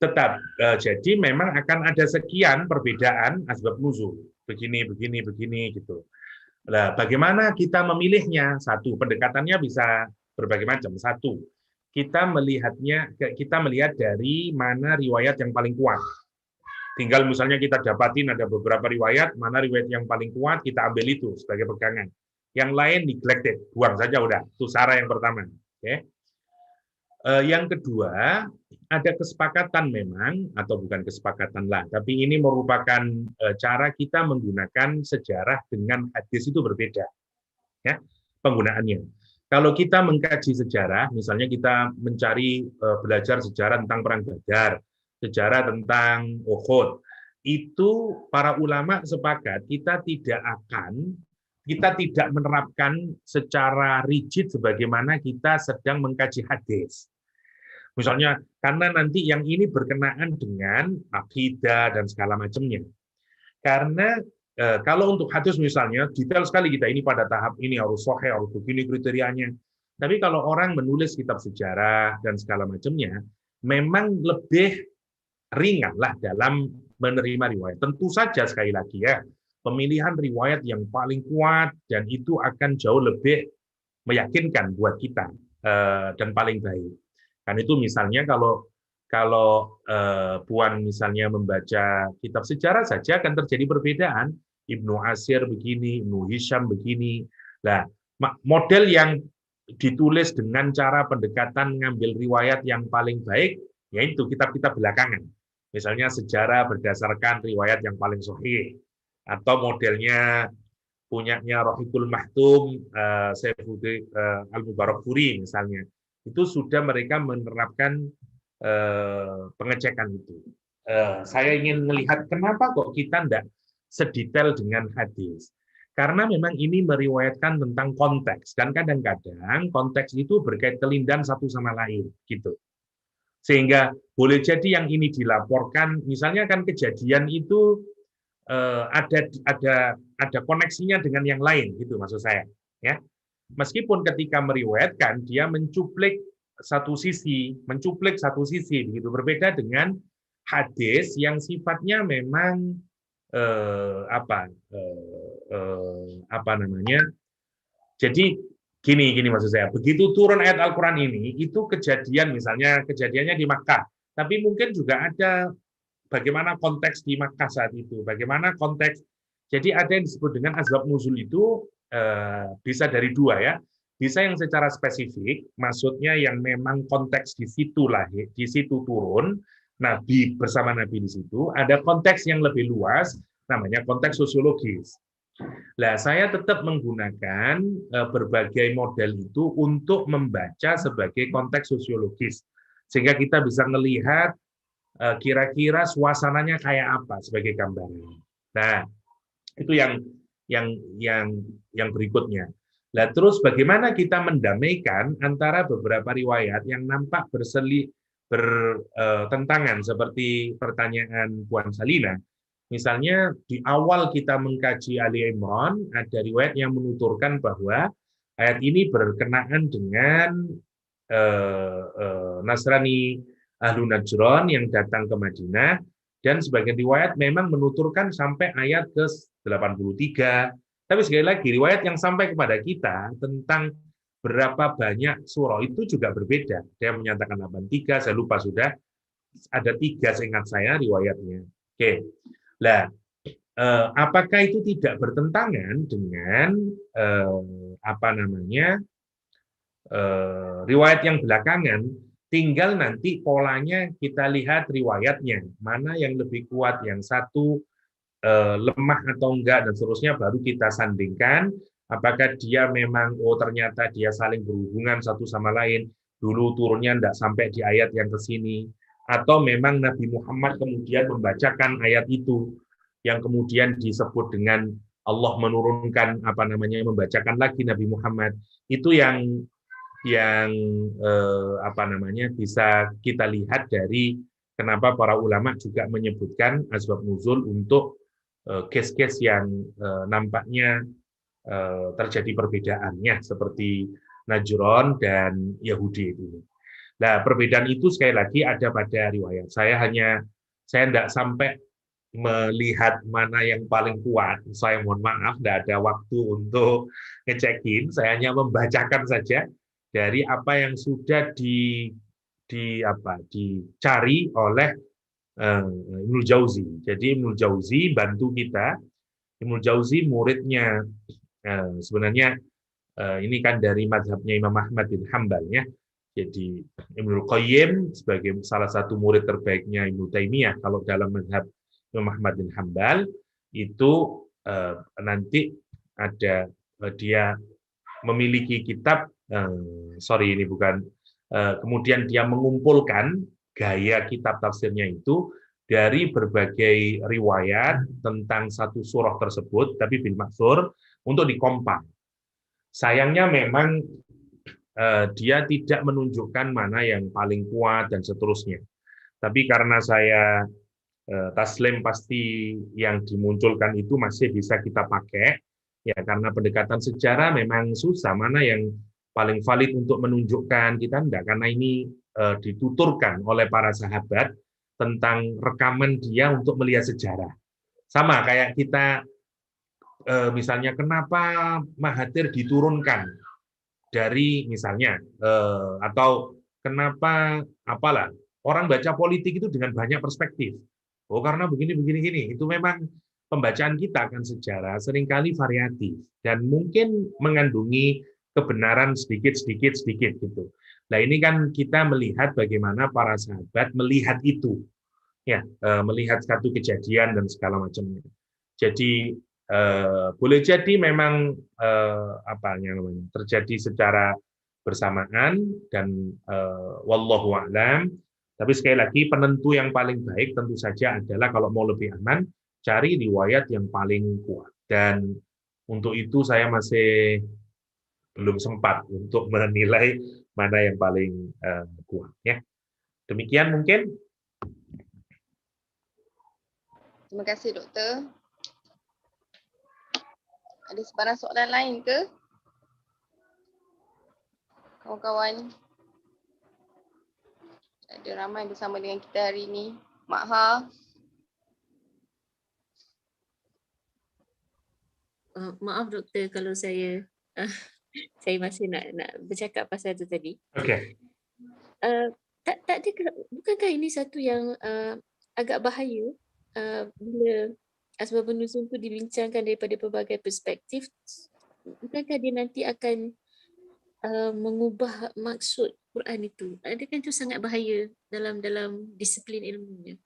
Tetap, jadi memang akan ada sekian perbedaan asbab nuzul, begini gitu. Nah, bagaimana kita memilihnya? Satu, pendekatannya bisa berbagai macam. Satu, kita melihat dari mana riwayat yang paling kuat. Tinggal misalnya kita dapatin ada beberapa riwayat, mana riwayat yang paling kuat, kita ambil itu sebagai pegangan. Yang lain neglected, buang saja udah. Itu cara yang pertama. Oke. Yang kedua, ada kesepakatan memang, atau bukan kesepakatan lah, tapi ini merupakan cara kita menggunakan sejarah dengan hadis itu berbeda. Ya, penggunaannya. Kalau kita mengkaji sejarah, misalnya kita mencari belajar sejarah tentang Perang Badar, sejarah tentang Uhud, itu para ulama sepakat kita tidak menerapkan secara rigid sebagaimana kita sedang mengkaji hadis. Misalnya, karena nanti yang ini berkenaan dengan akidah dan segala macamnya. Karena kalau untuk hadis misalnya, detail sekali kita ini pada tahap ini harus sahih, harus begini kriterianya. Tapi kalau orang menulis kitab sejarah dan segala macamnya, memang lebih ringan lah dalam menerima riwayat. Tentu saja sekali lagi ya, pemilihan riwayat yang paling kuat dan itu akan jauh lebih meyakinkan buat kita dan paling baik. Kan itu misalnya kalau Puan misalnya membaca kitab sejarah saja akan terjadi perbedaan. Ibnu Asir begini, Ibnu Hisham begini. Nah, model yang ditulis dengan cara pendekatan ngambil riwayat yang paling baik, yaitu kitab-kitab belakangan. Misalnya sejarah berdasarkan riwayat yang paling sahih. Atau modelnya punyanya Rohiqul Mahtum, Saifuddin Al-Mubarakfuri misalnya. Itu sudah mereka menerapkan pengecekan itu. Saya ingin melihat kenapa kok kita tidak sedetail dengan hadis. Karena memang ini meriwayatkan tentang konteks. Dan kadang-kadang konteks itu berkait kelindahan satu sama lain. Gitu. Sehingga boleh jadi yang ini dilaporkan, misalnya kan kejadian itu ada koneksinya dengan yang lain, gitu maksud saya. Ya. Meskipun ketika meriwayatkan dia mencuplik satu sisi, begitu berbeda dengan hadis yang sifatnya memang apa namanya? Jadi Gini maksud saya. Begitu turun ayat Al-Quran ini, itu kejadian misalnya kejadiannya di Makkah. Tapi mungkin juga ada bagaimana konteks di Makkah saat itu, bagaimana konteks. Jadi ada yang disebut dengan asbab nuzul itu bisa dari dua ya. Bisa yang secara spesifik, maksudnya yang memang konteks di situ lahir, di situ turun, Nabi bersama Nabi di situ. Ada konteks yang lebih luas, namanya konteks sosiologis. Nah, saya tetap menggunakan berbagai model itu untuk membaca sebagai konteks sosiologis, sehingga kita bisa melihat kira-kira suasananya kayak apa sebagai gambaran. Nah, itu yang berikutnya. Nah, terus bagaimana kita mendamaikan antara beberapa riwayat yang nampak bertentangan seperti pertanyaan Puan Salina. Misalnya di awal kita mengkaji Ali Imran, ada riwayat yang menuturkan bahwa ayat ini berkenaan dengan Nasrani Ahlu Najran yang datang ke Madinah, dan sebagian riwayat memang menuturkan sampai ayat ke-83. Tapi sekali lagi, riwayat yang sampai kepada kita tentang berapa banyak surah itu juga berbeda. Dia menyatakan 83, saya lupa sudah. Ada 3 seingat saya riwayatnya. Oke. Nah, apakah itu tidak bertentangan dengan riwayat yang belakangan? Tinggal nanti polanya kita lihat riwayatnya, mana yang lebih kuat, yang satu lemah atau enggak, dan seterusnya, baru kita sandingkan apakah dia memang ternyata dia saling berhubungan satu sama lain, dulu turunnya enggak sampai di ayat yang kesini, atau memang Nabi Muhammad kemudian membacakan ayat itu yang kemudian disebut dengan Allah menurunkan membacakan lagi Nabi Muhammad. Itu yang bisa kita lihat dari kenapa para ulama juga menyebutkan asbab nuzul untuk case-case yang nampaknya terjadi perbedaannya seperti Najran dan Yahudi itu. Nah, perbedaan itu sekali lagi ada pada riwayat. Saya tidak sampai melihat mana yang paling kuat. Saya mohon maaf, tidak ada waktu untuk ngecekin. Saya hanya membacakan saja dari apa yang sudah dicari oleh Ibnul Jauzi. Jadi Ibnul Jauzi bantu kita. Ibnul Jauzi muridnya sebenarnya ini kan dari mazhabnya Imam Ahmad bin Hambal ya. Jadi Ibnul Qayyim sebagai salah satu murid terbaiknya Ibnu Taimiyah kalau dalam mazhab Imam Ahmad bin Hambal itu nanti ada dia memiliki kitab kemudian dia mengumpulkan gaya kitab tafsirnya itu dari berbagai riwayat tentang satu surah tersebut, tapi bil maksur, untuk dikompang. Sayangnya memang dia tidak menunjukkan mana yang paling kuat dan seterusnya. Tapi karena saya taslim pasti yang dimunculkan itu masih bisa kita pakai, ya karena pendekatan sejarah memang susah mana yang paling valid untuk menunjukkan, kita enggak, karena ini dituturkan oleh para sahabat tentang rekaman dia untuk melihat sejarah. Sama kayak kita misalnya kenapa Mahathir diturunkan dari misalnya atau kenapa orang baca politik itu dengan banyak perspektif. Oh, karena begini gini. Itu memang pembacaan kita akan sejarah seringkali variatif dan mungkin mengandungi kebenaran sedikit gitu. Nah, ini kan kita melihat bagaimana para sahabat melihat itu. Ya, melihat satu kejadian dan segala macamnya. Jadi boleh jadi memang terjadi secara bersamaan dan wallahu a'lam. Tapi sekali lagi penentu yang paling baik tentu saja adalah kalau mau lebih aman cari riwayat yang paling kuat, dan untuk itu saya masih belum sempat untuk menilai mana yang paling kuat ya. Demikian mungkin. Terima kasih doktor. Ada sebarang soalan lain ke kawan-kawan? Ada ramai bersama dengan kita hari ini. Mak Ha. Maaf doktor kalau saya Saya masih nak bercakap pasal tu tadi. Oke. Tak ada bukankah ini satu yang agak bahaya bila asbabun nuzul tu dibincangkan daripada pelbagai perspektif, bukankah dia nanti akan mengubah maksud Quran itu? Adakah itu sangat bahaya dalam disiplin ilmunya?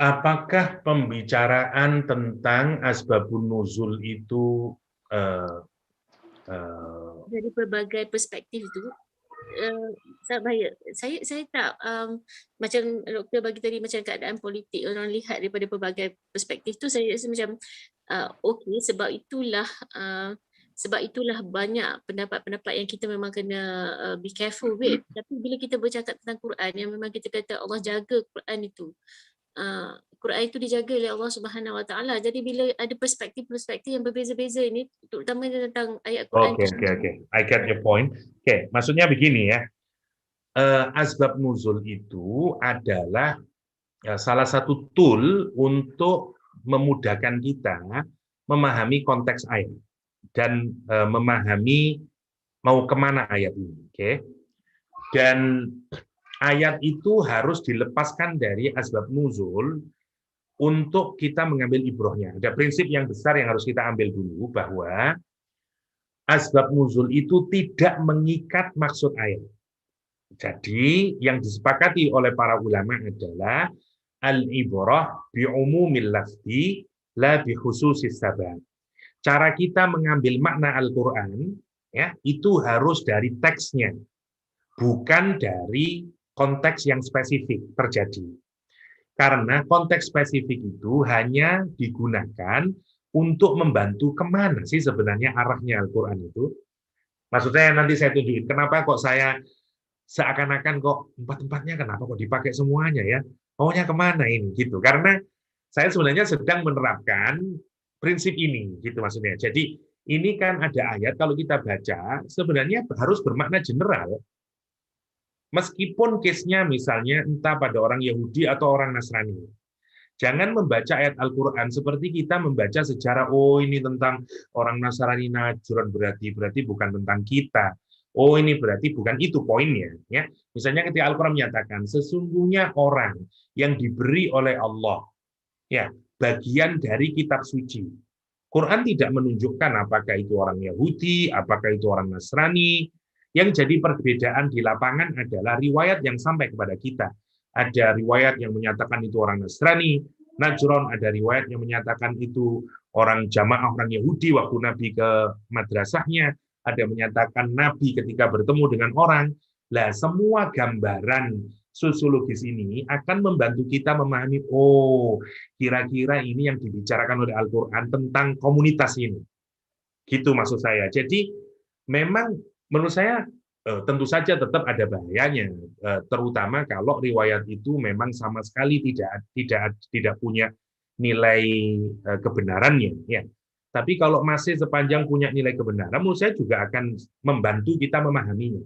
Apakah pembicaraan tentang asbabun nuzul itu dari pelbagai perspektif itu sangat bahaya. Saya tak macam doktor bagi tadi, macam keadaan politik orang lihat daripada pelbagai perspektif tu, saya rasa macam okey, sebab itulah banyak pendapat-pendapat yang kita memang kena be careful with. Tapi bila kita bercakap tentang Quran yang memang kita kata Allah jaga Quran itu, Quran itu dijaga oleh Allah Subhanahu Wa Taala. Jadi bila ada perspektif-perspektif yang berbeza-beza ini, terutama tentang ayat Quran itu. Oke. I get your point. Oke, maksudnya begini ya. Asbab nuzul itu adalah salah satu tool untuk memudahkan kita memahami konteks ayat dan memahami mau kemana ayat ini. Oke. Dan ayat itu harus dilepaskan dari asbab nuzul untuk kita mengambil ibrohnya. Ada prinsip yang besar yang harus kita ambil dulu, bahwa asbab nuzul itu tidak mengikat maksud ayat. Jadi yang disepakati oleh para ulama adalah al-ibrah bi'umumil lafzi la bi khususis sabab. Cara kita mengambil makna Al-Qur'an ya, itu harus dari teksnya, bukan dari konteks yang spesifik terjadi. Karena konteks spesifik itu hanya digunakan untuk membantu kemana sih sebenarnya arahnya Al-Quran itu. Maksudnya nanti saya tunjukin kenapa kok saya seakan-akan kok empat-empatnya kenapa kok dipakai semuanya ya. Maunya kemana ini gitu. Karena saya sebenarnya sedang menerapkan prinsip ini gitu maksudnya. Jadi ini kan ada ayat kalau kita baca sebenarnya harus bermakna general. Meskipun case-nya misalnya entah pada orang Yahudi atau orang Nasrani. Jangan membaca ayat Al-Quran seperti kita membaca sejarah, oh ini tentang orang Nasrani Najran, berarti bukan tentang kita. Oh ini berarti bukan itu poinnya. Ya. Misalnya ketika Al-Quran menyatakan, sesungguhnya orang yang diberi oleh Allah, ya bagian dari kitab suci. Quran tidak menunjukkan apakah itu orang Yahudi, apakah itu orang Nasrani. Yang jadi perbedaan di lapangan adalah riwayat yang sampai kepada kita. Ada riwayat yang menyatakan itu orang Nasrani, Najran, ada riwayat yang menyatakan itu orang jamaah orang Yahudi waktu Nabi ke madrasahnya, ada menyatakan Nabi ketika bertemu dengan orang. Lah, semua gambaran sosiologis ini akan membantu kita memahami, oh, kira-kira ini yang dibicarakan oleh Al-Quran tentang komunitas ini. Gitu maksud saya. Jadi, memang menurut saya tentu saja tetap ada bahayanya, terutama kalau riwayat itu memang sama sekali tidak punya nilai kebenarannya. Ya. Tapi kalau masih sepanjang punya nilai kebenaran, menurut saya juga akan membantu kita memahaminya.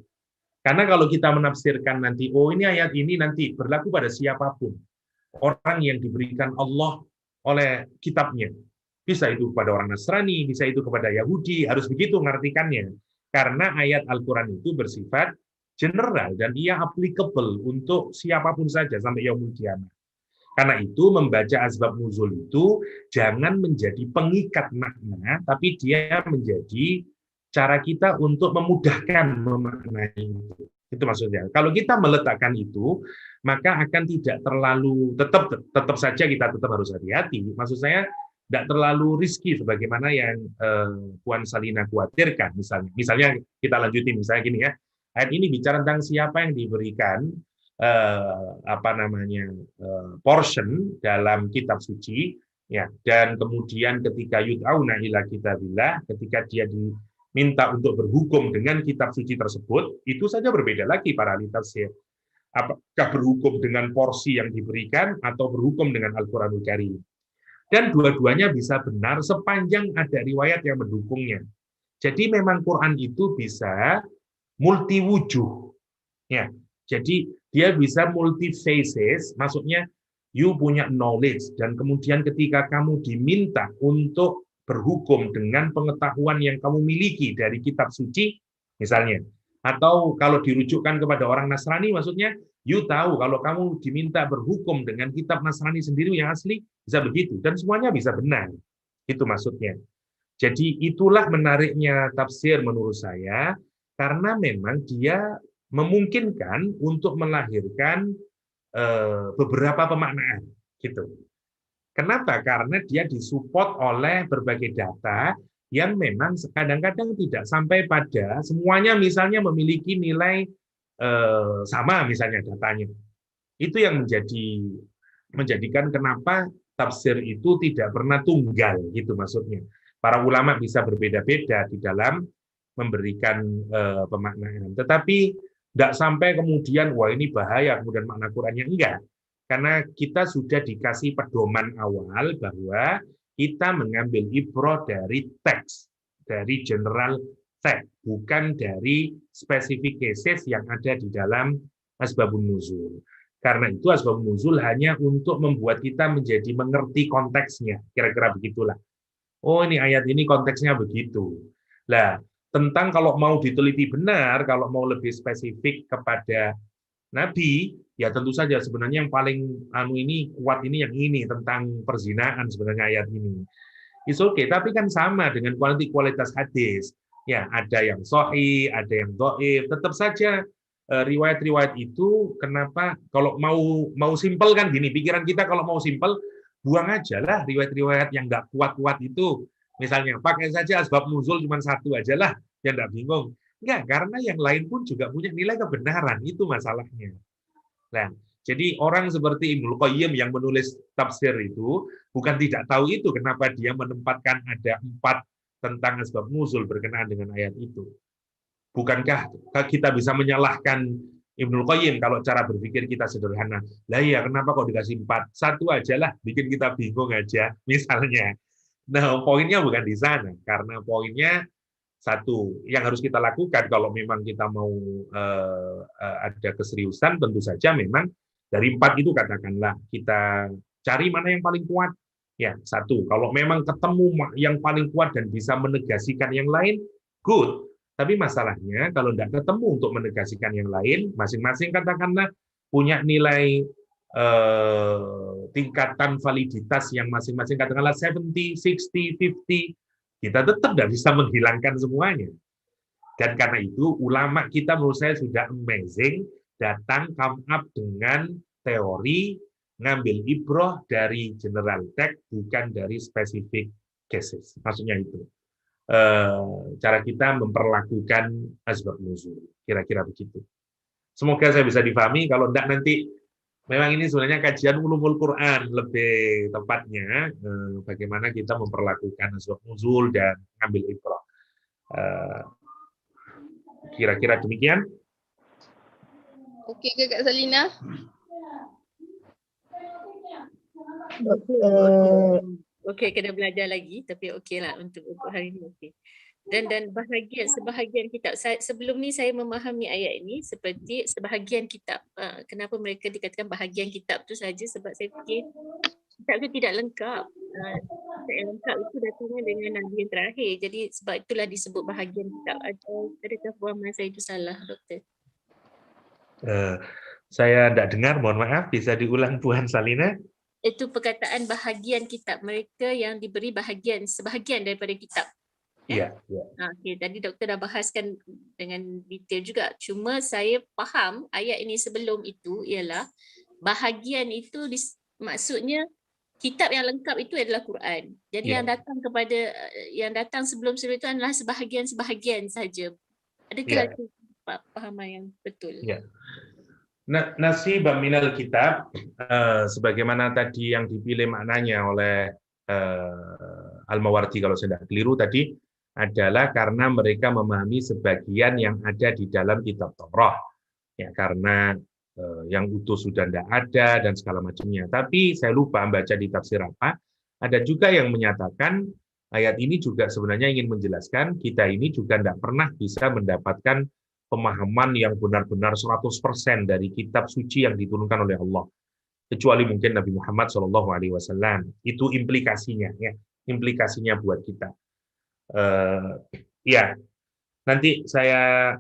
Karena kalau kita menafsirkan nanti, oh ini ayat ini nanti berlaku pada siapapun, orang yang diberikan Allah oleh kitabnya. Bisa itu kepada orang Nasrani, bisa itu kepada Yahudi, harus begitu ngartikannya. Karena ayat Al-Quran itu bersifat general dan ia applicable untuk siapapun saja sampai yaumul qiyamah. Karena itu membaca asbab nuzul itu jangan menjadi pengikat makna, tapi dia menjadi cara kita untuk memudahkan memaknai itu. Itu maksudnya. Kalau kita meletakkan itu, maka akan tidak terlalu, tetap saja kita tetap harus hati-hati. Maksud saya, tidak terlalu risky sebagaimana yang Puan Salina khawatirkan misalnya kita lanjutin misalnya gini ya, ayat ini bicara tentang siapa yang diberikan portion dalam kitab suci ya, dan kemudian ketika yud'auna ila kitabillah, ketika dia diminta untuk berhukum dengan kitab suci tersebut, itu saja berbeda lagi para ahli tafsir. Apakah berhukum dengan porsi yang diberikan atau berhukum dengan Al-Qur'anul Karim. Dan dua-duanya bisa benar sepanjang ada riwayat yang mendukungnya. Jadi memang Quran itu bisa multi-wujuh. Ya, jadi dia bisa multi-phases, maksudnya you punya knowledge, dan kemudian ketika kamu diminta untuk berhukum dengan pengetahuan yang kamu miliki dari kitab suci, misalnya. Atau kalau dirujukkan kepada orang Nasrani, maksudnya, you tahu kalau kamu diminta berhukum dengan kitab Nasrani sendiri yang asli, bisa begitu. Dan semuanya bisa benar. Itu maksudnya. Jadi itulah menariknya tafsir menurut saya, karena memang dia memungkinkan untuk melahirkan beberapa pemaknaan. Gitu. Kenapa? Karena dia disupport oleh berbagai data yang memang kadang-kadang tidak sampai pada semuanya misalnya memiliki nilai sama misalnya datanya. Itu yang menjadikan kenapa tafsir itu tidak pernah tunggal gitu maksudnya. Para ulama bisa berbeda-beda di dalam memberikan pemaknaan. Tetapi tidak sampai kemudian wah ini bahaya kemudian makna Qur'annya enggak. Karena kita sudah dikasih pedoman awal bahwa kita mengambil ibrah dari teks, dari general text, bukan dari specific cases yang ada di dalam asbabun nuzul. Karena itu asbabun nuzul hanya untuk membuat kita menjadi mengerti konteksnya, kira-kira begitulah. Oh ini ayat ini konteksnya begitu. Lah, tentang kalau mau diteliti benar, kalau mau lebih spesifik kepada Nabi, ya tentu saja sebenarnya yang paling ini kuat ini yang ini tentang perzinaan sebenarnya ayat ini. It's okay, tapi kan sama dengan kualitas hadis. Ya, ada yang sahih, ada yang dhaif. Tetap saja riwayat-riwayat itu kenapa kalau mau simpel kan gini, pikiran kita kalau mau simpel buang aja lah riwayat-riwayat yang nggak kuat-kuat itu. Misalnya pakai saja asbab nuzul cuma satu aja lah, ya nggak bingung. Enggak, karena yang lain pun juga punya nilai kebenaran, itu masalahnya. Nah, jadi orang seperti Ibnul Qayyim yang menulis tafsir itu bukan tidak tahu itu kenapa dia menempatkan ada 4 tentang asbab nuzul berkenaan dengan ayat itu. Bukankah kita bisa menyalahkan Ibnul Qayyim kalau cara berpikir kita sederhana? Lah iya, kenapa kok dikasih 4? Satu aja lah, bikin kita bingung aja, misalnya. Nah, poinnya bukan di sana, karena poinnya satu, yang harus kita lakukan kalau memang kita mau ada keseriusan, tentu saja memang dari 4 itu katakanlah kita cari mana yang paling kuat. Ya, satu, kalau memang ketemu yang paling kuat dan bisa menegasikan yang lain, good. Tapi masalahnya kalau tidak ketemu untuk menegasikan yang lain, masing-masing katakanlah punya nilai tingkatan validitas yang masing-masing katakanlah 70, 60, 50, kita tetap tidak bisa menghilangkan semuanya. Dan karena itu ulama kita menurut saya sudah amazing datang come up dengan teori ngambil ibrah dari general text bukan dari specific cases. Maksudnya itu. Cara kita memperlakukan asbab nuzul. Kira-kira begitu. Semoga saya bisa difahami. Kalau tidak nanti memang ini sebenarnya kajian ulumul Quran lebih tepatnya bagaimana kita memperlakukan asbab nuzul dan ngambil ibrah. Kira-kira demikian. Okey ke Kak Salina? Okey, kena belajar lagi tapi okeylah untuk hari ini okey. Dan sebahagian kitab sebelum ni saya memahami ayat ini seperti sebahagian kitab. Kenapa mereka dikatakan bahagian kitab tu saja sebab saya fikir kitab itu tidak lengkap. Kitab yang lengkap itu datangnya dengan nabi yang terakhir. Jadi sebab itulah disebut bahagian kitab. Adakah fahaman saya itu salah, Doktor? Saya tidak dengar, mohon maaf. Bisa diulang Puan Salina? Itu perkataan bahagian kitab. Mereka yang diberi sebahagian daripada kitab. Iya. Okey, tadi doktor dah bahaskan dengan detail juga. Cuma saya faham ayat ini sebelum itu ialah bahagian itu maksudnya kitab yang lengkap itu adalah Quran. Jadi yang datang sebelum itu adalah sebahagian saja. Adakah itu pahaman yang betul? Ya. Nasib minal kitab sebagaimana tadi yang dipilih maknanya oleh Al-Mawardi kalau saya tidak keliru tadi adalah karena mereka memahami sebagian yang ada di dalam kitab Taurat. Ya, karena yang utuh sudah tidak ada dan segala macamnya. Tapi saya lupa baca di tafsir apa, ada juga yang menyatakan ayat ini juga sebenarnya ingin menjelaskan kita ini juga tidak pernah bisa mendapatkan pemahaman yang benar-benar 100% dari kitab suci yang diturunkan oleh Allah. Kecuali mungkin Nabi Muhammad SAW. Itu implikasinya. Ya. implikasinya buat kita. Ya, nanti saya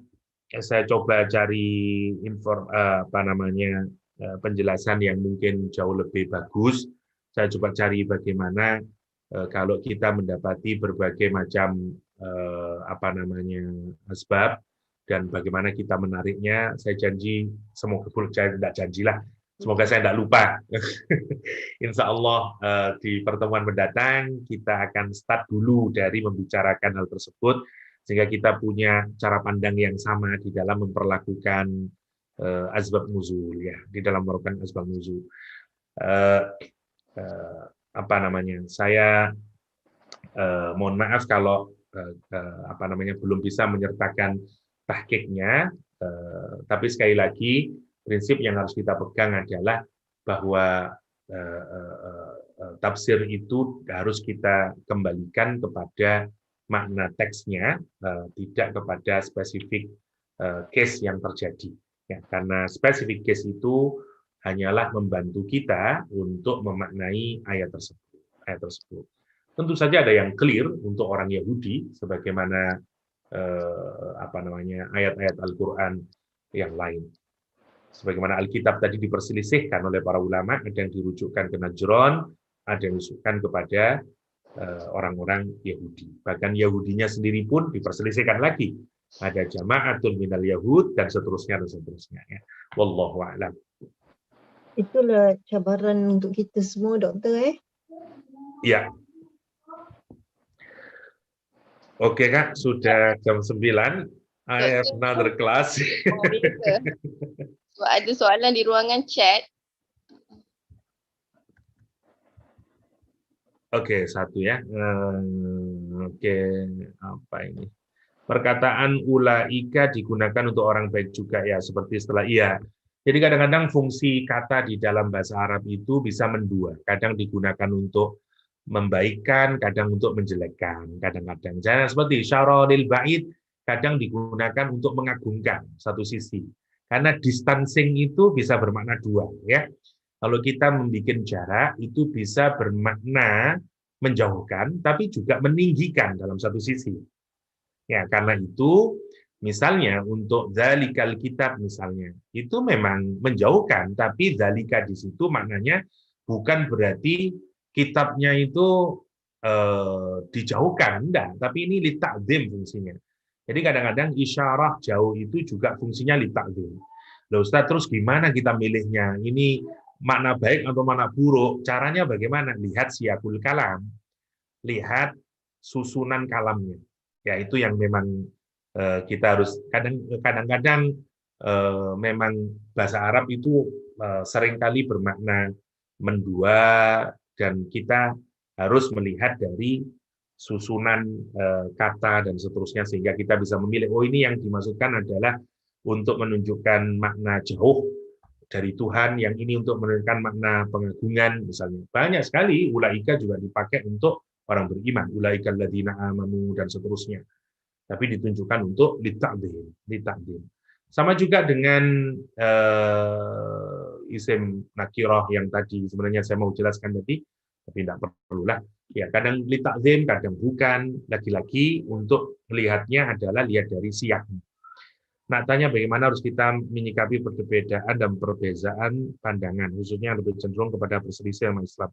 coba cari penjelasan yang mungkin jauh lebih bagus. Saya coba cari bagaimana kalau kita mendapati berbagai macam asbab dan bagaimana kita menariknya. Saya janji, semoga saya tidak janjilah, semoga saya tidak lupa. Insya Allah di pertemuan mendatang kita akan start dulu dari membicarakan hal tersebut, sehingga kita punya cara pandang yang sama di dalam memperlakukan asbab nuzul, ya, di dalam melakukan asbab nuzul. Saya mohon maaf kalau belum bisa menyertakan tahqiqnya, tapi sekali lagi prinsip yang harus kita pegang adalah bahwa tafsir itu harus kita kembalikan kepada makna teksnya, tidak kepada spesifik case yang terjadi. Ya, karena spesifik case itu hanyalah membantu kita untuk memaknai ayat tersebut. Tentu saja ada yang clear untuk orang Yahudi, sebagaimana ayat-ayat Al-Quran yang lain. Sebagaimana Alkitab tadi diperselisihkan oleh para ulama, ada yang dirujukkan ke Najron, ada yang dirujukkan kepada orang-orang Yahudi. Bahkan Yahudinya sendiri pun diperselisihkan lagi. Ada jama'atun minal Yahud dan seterusnya dan seterusnya. Ya. Wallahu a'lam. Itulah cabaran untuk kita semua, doktor. Ya. Oke Kak, sudah jam 9. I have another class. So, ada soalan di ruangan chat. Oke, satu ya. Oke, apa ini? Perkataan ulaika digunakan untuk orang baik juga ya, seperti setelah iya. Jadi kadang-kadang fungsi kata di dalam bahasa Arab itu bisa mendua. Kadang digunakan untuk membaikkan, kadang untuk menjelekkan. Kadang-kadang. Jangan seperti syaroril ba'id, kadang digunakan untuk mengagungkan satu sisi. Karena distancing itu bisa bermakna dua. Ya. Kalau kita membuat jarak, itu bisa bermakna menjauhkan, tapi juga meninggikan dalam satu sisi. Ya, karena itu misalnya untuk zalikal kitab misalnya, itu memang menjauhkan, tapi zalika di situ maknanya bukan berarti kitabnya itu dijauhkan, enggak, tapi ini litakzim fungsinya. Jadi kadang-kadang isyarah jauh itu juga fungsinya litakzim. Loh Ustaz, terus gimana kita milihnya? Ini makna baik atau makna buruk? Caranya bagaimana? Lihat siyakul kalam, lihat susunan kalamnya. Ya, itu yang memang kita harus kadang-kadang memang bahasa Arab itu seringkali bermakna mendua, dan kita harus melihat dari susunan kata dan seterusnya sehingga kita bisa memilih, oh ini yang dimaksudkan adalah untuk menunjukkan makna jauh dari Tuhan, yang ini untuk menunjukkan makna pengagungan misalnya. Banyak sekali ulaika juga dipakai untuk orang beriman, ulaikal ladzina amanu dan seterusnya. Tapi ditunjukkan untuk litakdim. Sama juga dengan isim nakirah yang tadi sebenarnya saya mau jelaskan tadi, tapi tidak perlulah. Ya, kadang litakdim, kadang bukan. Lagi-lagi untuk melihatnya adalah lihat dari siyaknya. Nah, tanya bagaimana harus kita menyikapi perbedaan dan perbezaan pandangan, khususnya yang lebih cenderung kepada perselisihan sama Islam.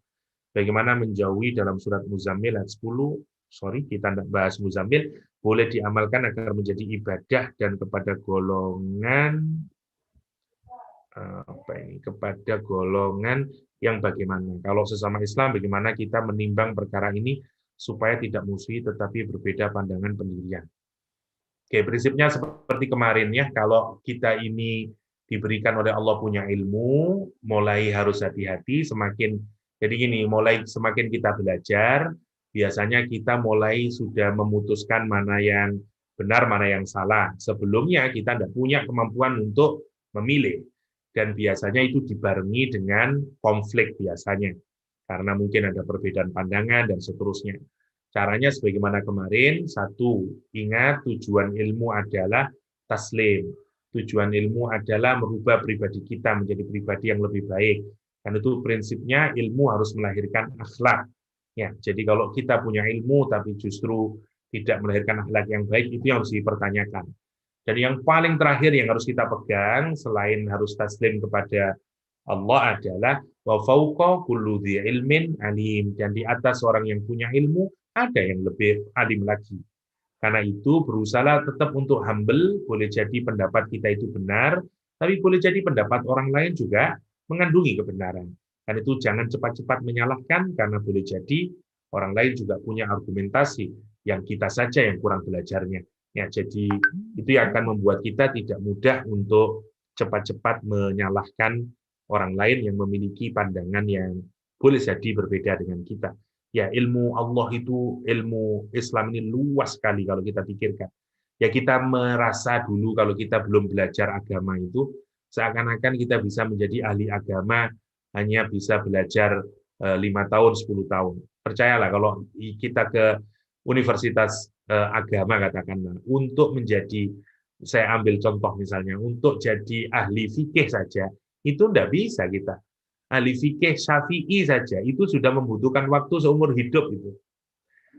Bagaimana menjauhi dalam surat Muzammil ayat 10, kita tidak bahas Muzammil, boleh diamalkan agar menjadi ibadah dan kepada golongan kepada golongan yang bagaimana. Kalau sesama Islam, bagaimana kita menimbang perkara ini supaya tidak musuhi tetapi berbeda pandangan pendirian. Oke, prinsipnya seperti kemarin ya, kalau kita ini diberikan oleh Allah punya ilmu, mulai harus hati-hati, jadi gini, mulai semakin kita belajar, biasanya kita mulai sudah memutuskan mana yang benar, mana yang salah. Sebelumnya kita tidak punya kemampuan untuk memilih. Dan biasanya itu dibarengi dengan konflik biasanya. Karena mungkin ada perbedaan pandangan dan seterusnya. Caranya sebagaimana kemarin, satu, ingat tujuan ilmu adalah taslim. Tujuan ilmu adalah merubah pribadi kita menjadi pribadi yang lebih baik. Dan itu prinsipnya ilmu harus melahirkan akhlak. Ya, jadi kalau kita punya ilmu tapi justru tidak melahirkan akhlak yang baik, itu yang harus dipertanyakan. Dan yang paling terakhir yang harus kita pegang selain harus taslim kepada Allah adalah wa fauqa kullu dzi ilmin alim, dan di atas orang yang punya ilmu ada yang lebih alim lagi. Karena itu berusaha tetap untuk humble, boleh jadi pendapat kita itu benar, tapi boleh jadi pendapat orang lain juga mengandungi kebenaran. Dan itu jangan cepat-cepat menyalahkan, karena boleh jadi orang lain juga punya argumentasi yang kita saja yang kurang belajarnya. Ya, jadi itu yang akan membuat kita tidak mudah untuk cepat-cepat menyalahkan orang lain yang memiliki pandangan yang boleh jadi berbeda dengan kita. Ya, ilmu Allah itu, ilmu Islam ini luas sekali kalau kita pikirkan. Ya, kita merasa dulu kalau kita belum belajar agama itu, seakan-akan kita bisa menjadi ahli agama hanya bisa belajar 5 tahun, 10 tahun. Percayalah, kalau kita ke universitas agama katakanlah, untuk menjadi, saya ambil contoh misalnya, untuk jadi ahli fikih saja, itu tidak bisa kita. Ahli fikih Syafi'i saja itu sudah membutuhkan waktu seumur hidup itu.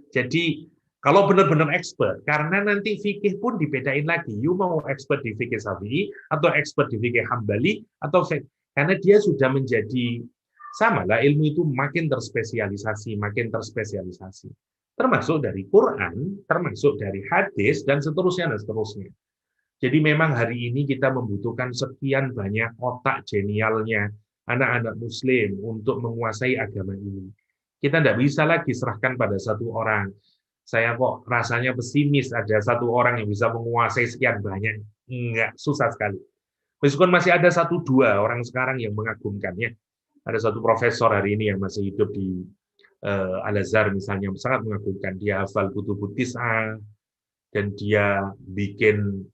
Jadi kalau benar-benar expert, karena nanti fikih pun dibedain lagi. You mau expert di fikih Syafi'i atau expert di fikih Hambali atau karena dia sudah menjadi sama lah, ilmu itu makin terspesialisasi, termasuk dari Quran, termasuk dari hadis dan seterusnya dan seterusnya. Jadi memang hari ini kita membutuhkan sekian banyak otak genialnya anak-anak Muslim untuk menguasai agama ini. Kita tidak bisa lagi serahkan pada satu orang. Saya kok rasanya pesimis ada satu orang yang bisa menguasai sekian banyak. Enggak, susah sekali. Meskipun masih ada 1-2 orang sekarang yang mengagumkannya. Ada satu profesor hari ini yang masih hidup di Al-Azhar misalnya, sangat mengagumkan. Dia hafal kutubut tis'ah, dan dia bikin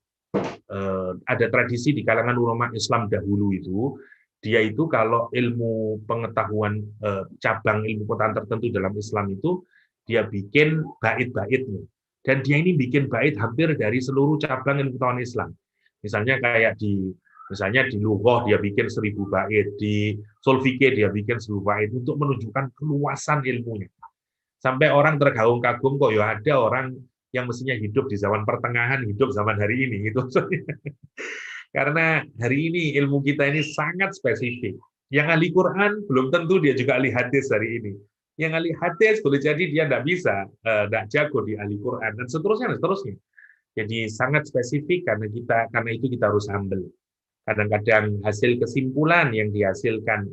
ada tradisi di kalangan ulama Islam dahulu itu, dia itu kalau ilmu pengetahuan cabang ilmu pengetahuan tertentu dalam Islam itu, dia bikin bait-baitnya. Dan dia ini bikin bait hampir dari seluruh cabang ilmu pengetahuan Islam. Misalnya kayak di lughah dia bikin 1000 bait, di ushul fikih dia bikin 1000 bait untuk menunjukkan keluasan ilmunya. Sampai orang terkagum-kagum, kok ya ada orang yang mestinya hidup di zaman pertengahan, hidup zaman hari ini gitu. Karena hari ini ilmu kita ini sangat spesifik. Yang ahli Quran belum tentu dia juga ahli hadis hari ini. Yang ahli hadis boleh jadi dia tidak bisa, tidak jago di ahli Quran dan seterusnya dan seterusnya. Jadi sangat spesifik, karena itu kita harus humble. Kadang-kadang hasil kesimpulan yang dihasilkan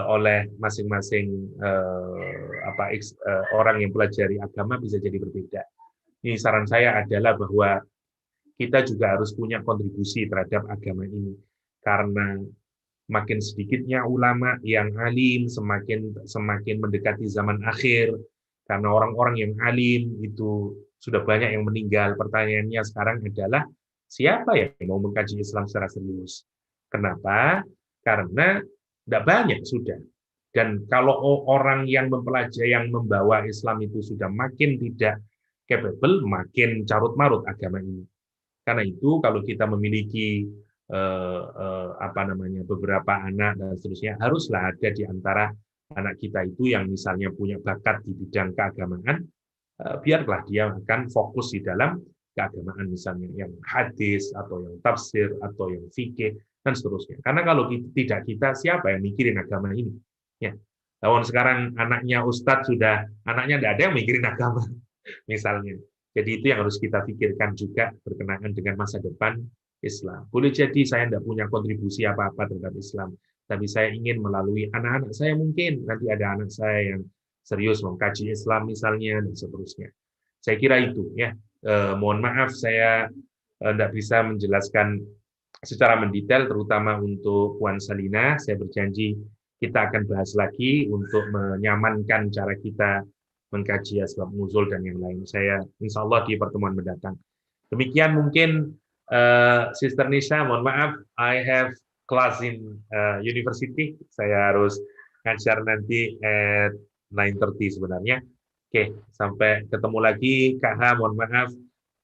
oleh masing-masing orang yang pelajari agama bisa jadi berbeda. Ini saran saya adalah bahwa kita juga harus punya kontribusi terhadap agama ini, karena makin sedikitnya ulama yang alim, semakin mendekati zaman akhir, karena orang-orang yang alim itu sudah banyak yang meninggal. Pertanyaannya sekarang adalah, siapa yang mau mengkaji Islam secara serius? Kenapa? Karena tidak banyak sudah. Dan kalau orang yang mempelajari, yang membawa Islam itu sudah makin tidak capable, makin carut-marut agama ini. Karena itu kalau kita memiliki beberapa anak dan seterusnya, haruslah ada di antara anak kita itu yang misalnya punya bakat di bidang keagamaan, biarlah dia akan fokus di dalam keagamaan, misalnya yang hadis atau yang tafsir atau yang fikih dan seterusnya. Karena kalau tidak kita, siapa yang mikirin agama ini? Ya, tahun sekarang anaknya ustadz sudah, anaknya tidak ada yang mikirin agama, misalnya. Jadi itu yang harus kita pikirkan juga berkenaan dengan masa depan Islam. Boleh jadi saya tidak punya kontribusi apa-apa terhadap Islam, tapi saya ingin melalui anak-anak saya, mungkin nanti ada anak saya yang serius mengkaji Islam misalnya dan seterusnya. Saya kira itu ya. Mohon maaf saya tidak bisa menjelaskan secara mendetail, terutama untuk Puan Salina. Saya berjanji kita akan bahas lagi untuk menyamankan cara kita mengkaji asbab nuzul dan yang lain. Saya insya Allah di pertemuan mendatang. Demikian mungkin Sister Nisha, mohon maaf, I have class in university. Saya harus ngajar nanti at 9:30 sebenarnya. Oke, sampai ketemu lagi. Kak Ha, mohon maaf.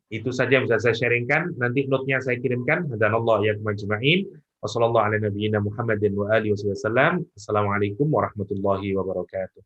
Itu saja yang bisa saya sharingkan. Nanti note-nya saya kirimkan. Hadanallah ya majma'in. Wassalamualaikum warahmatullahi wabarakatuh.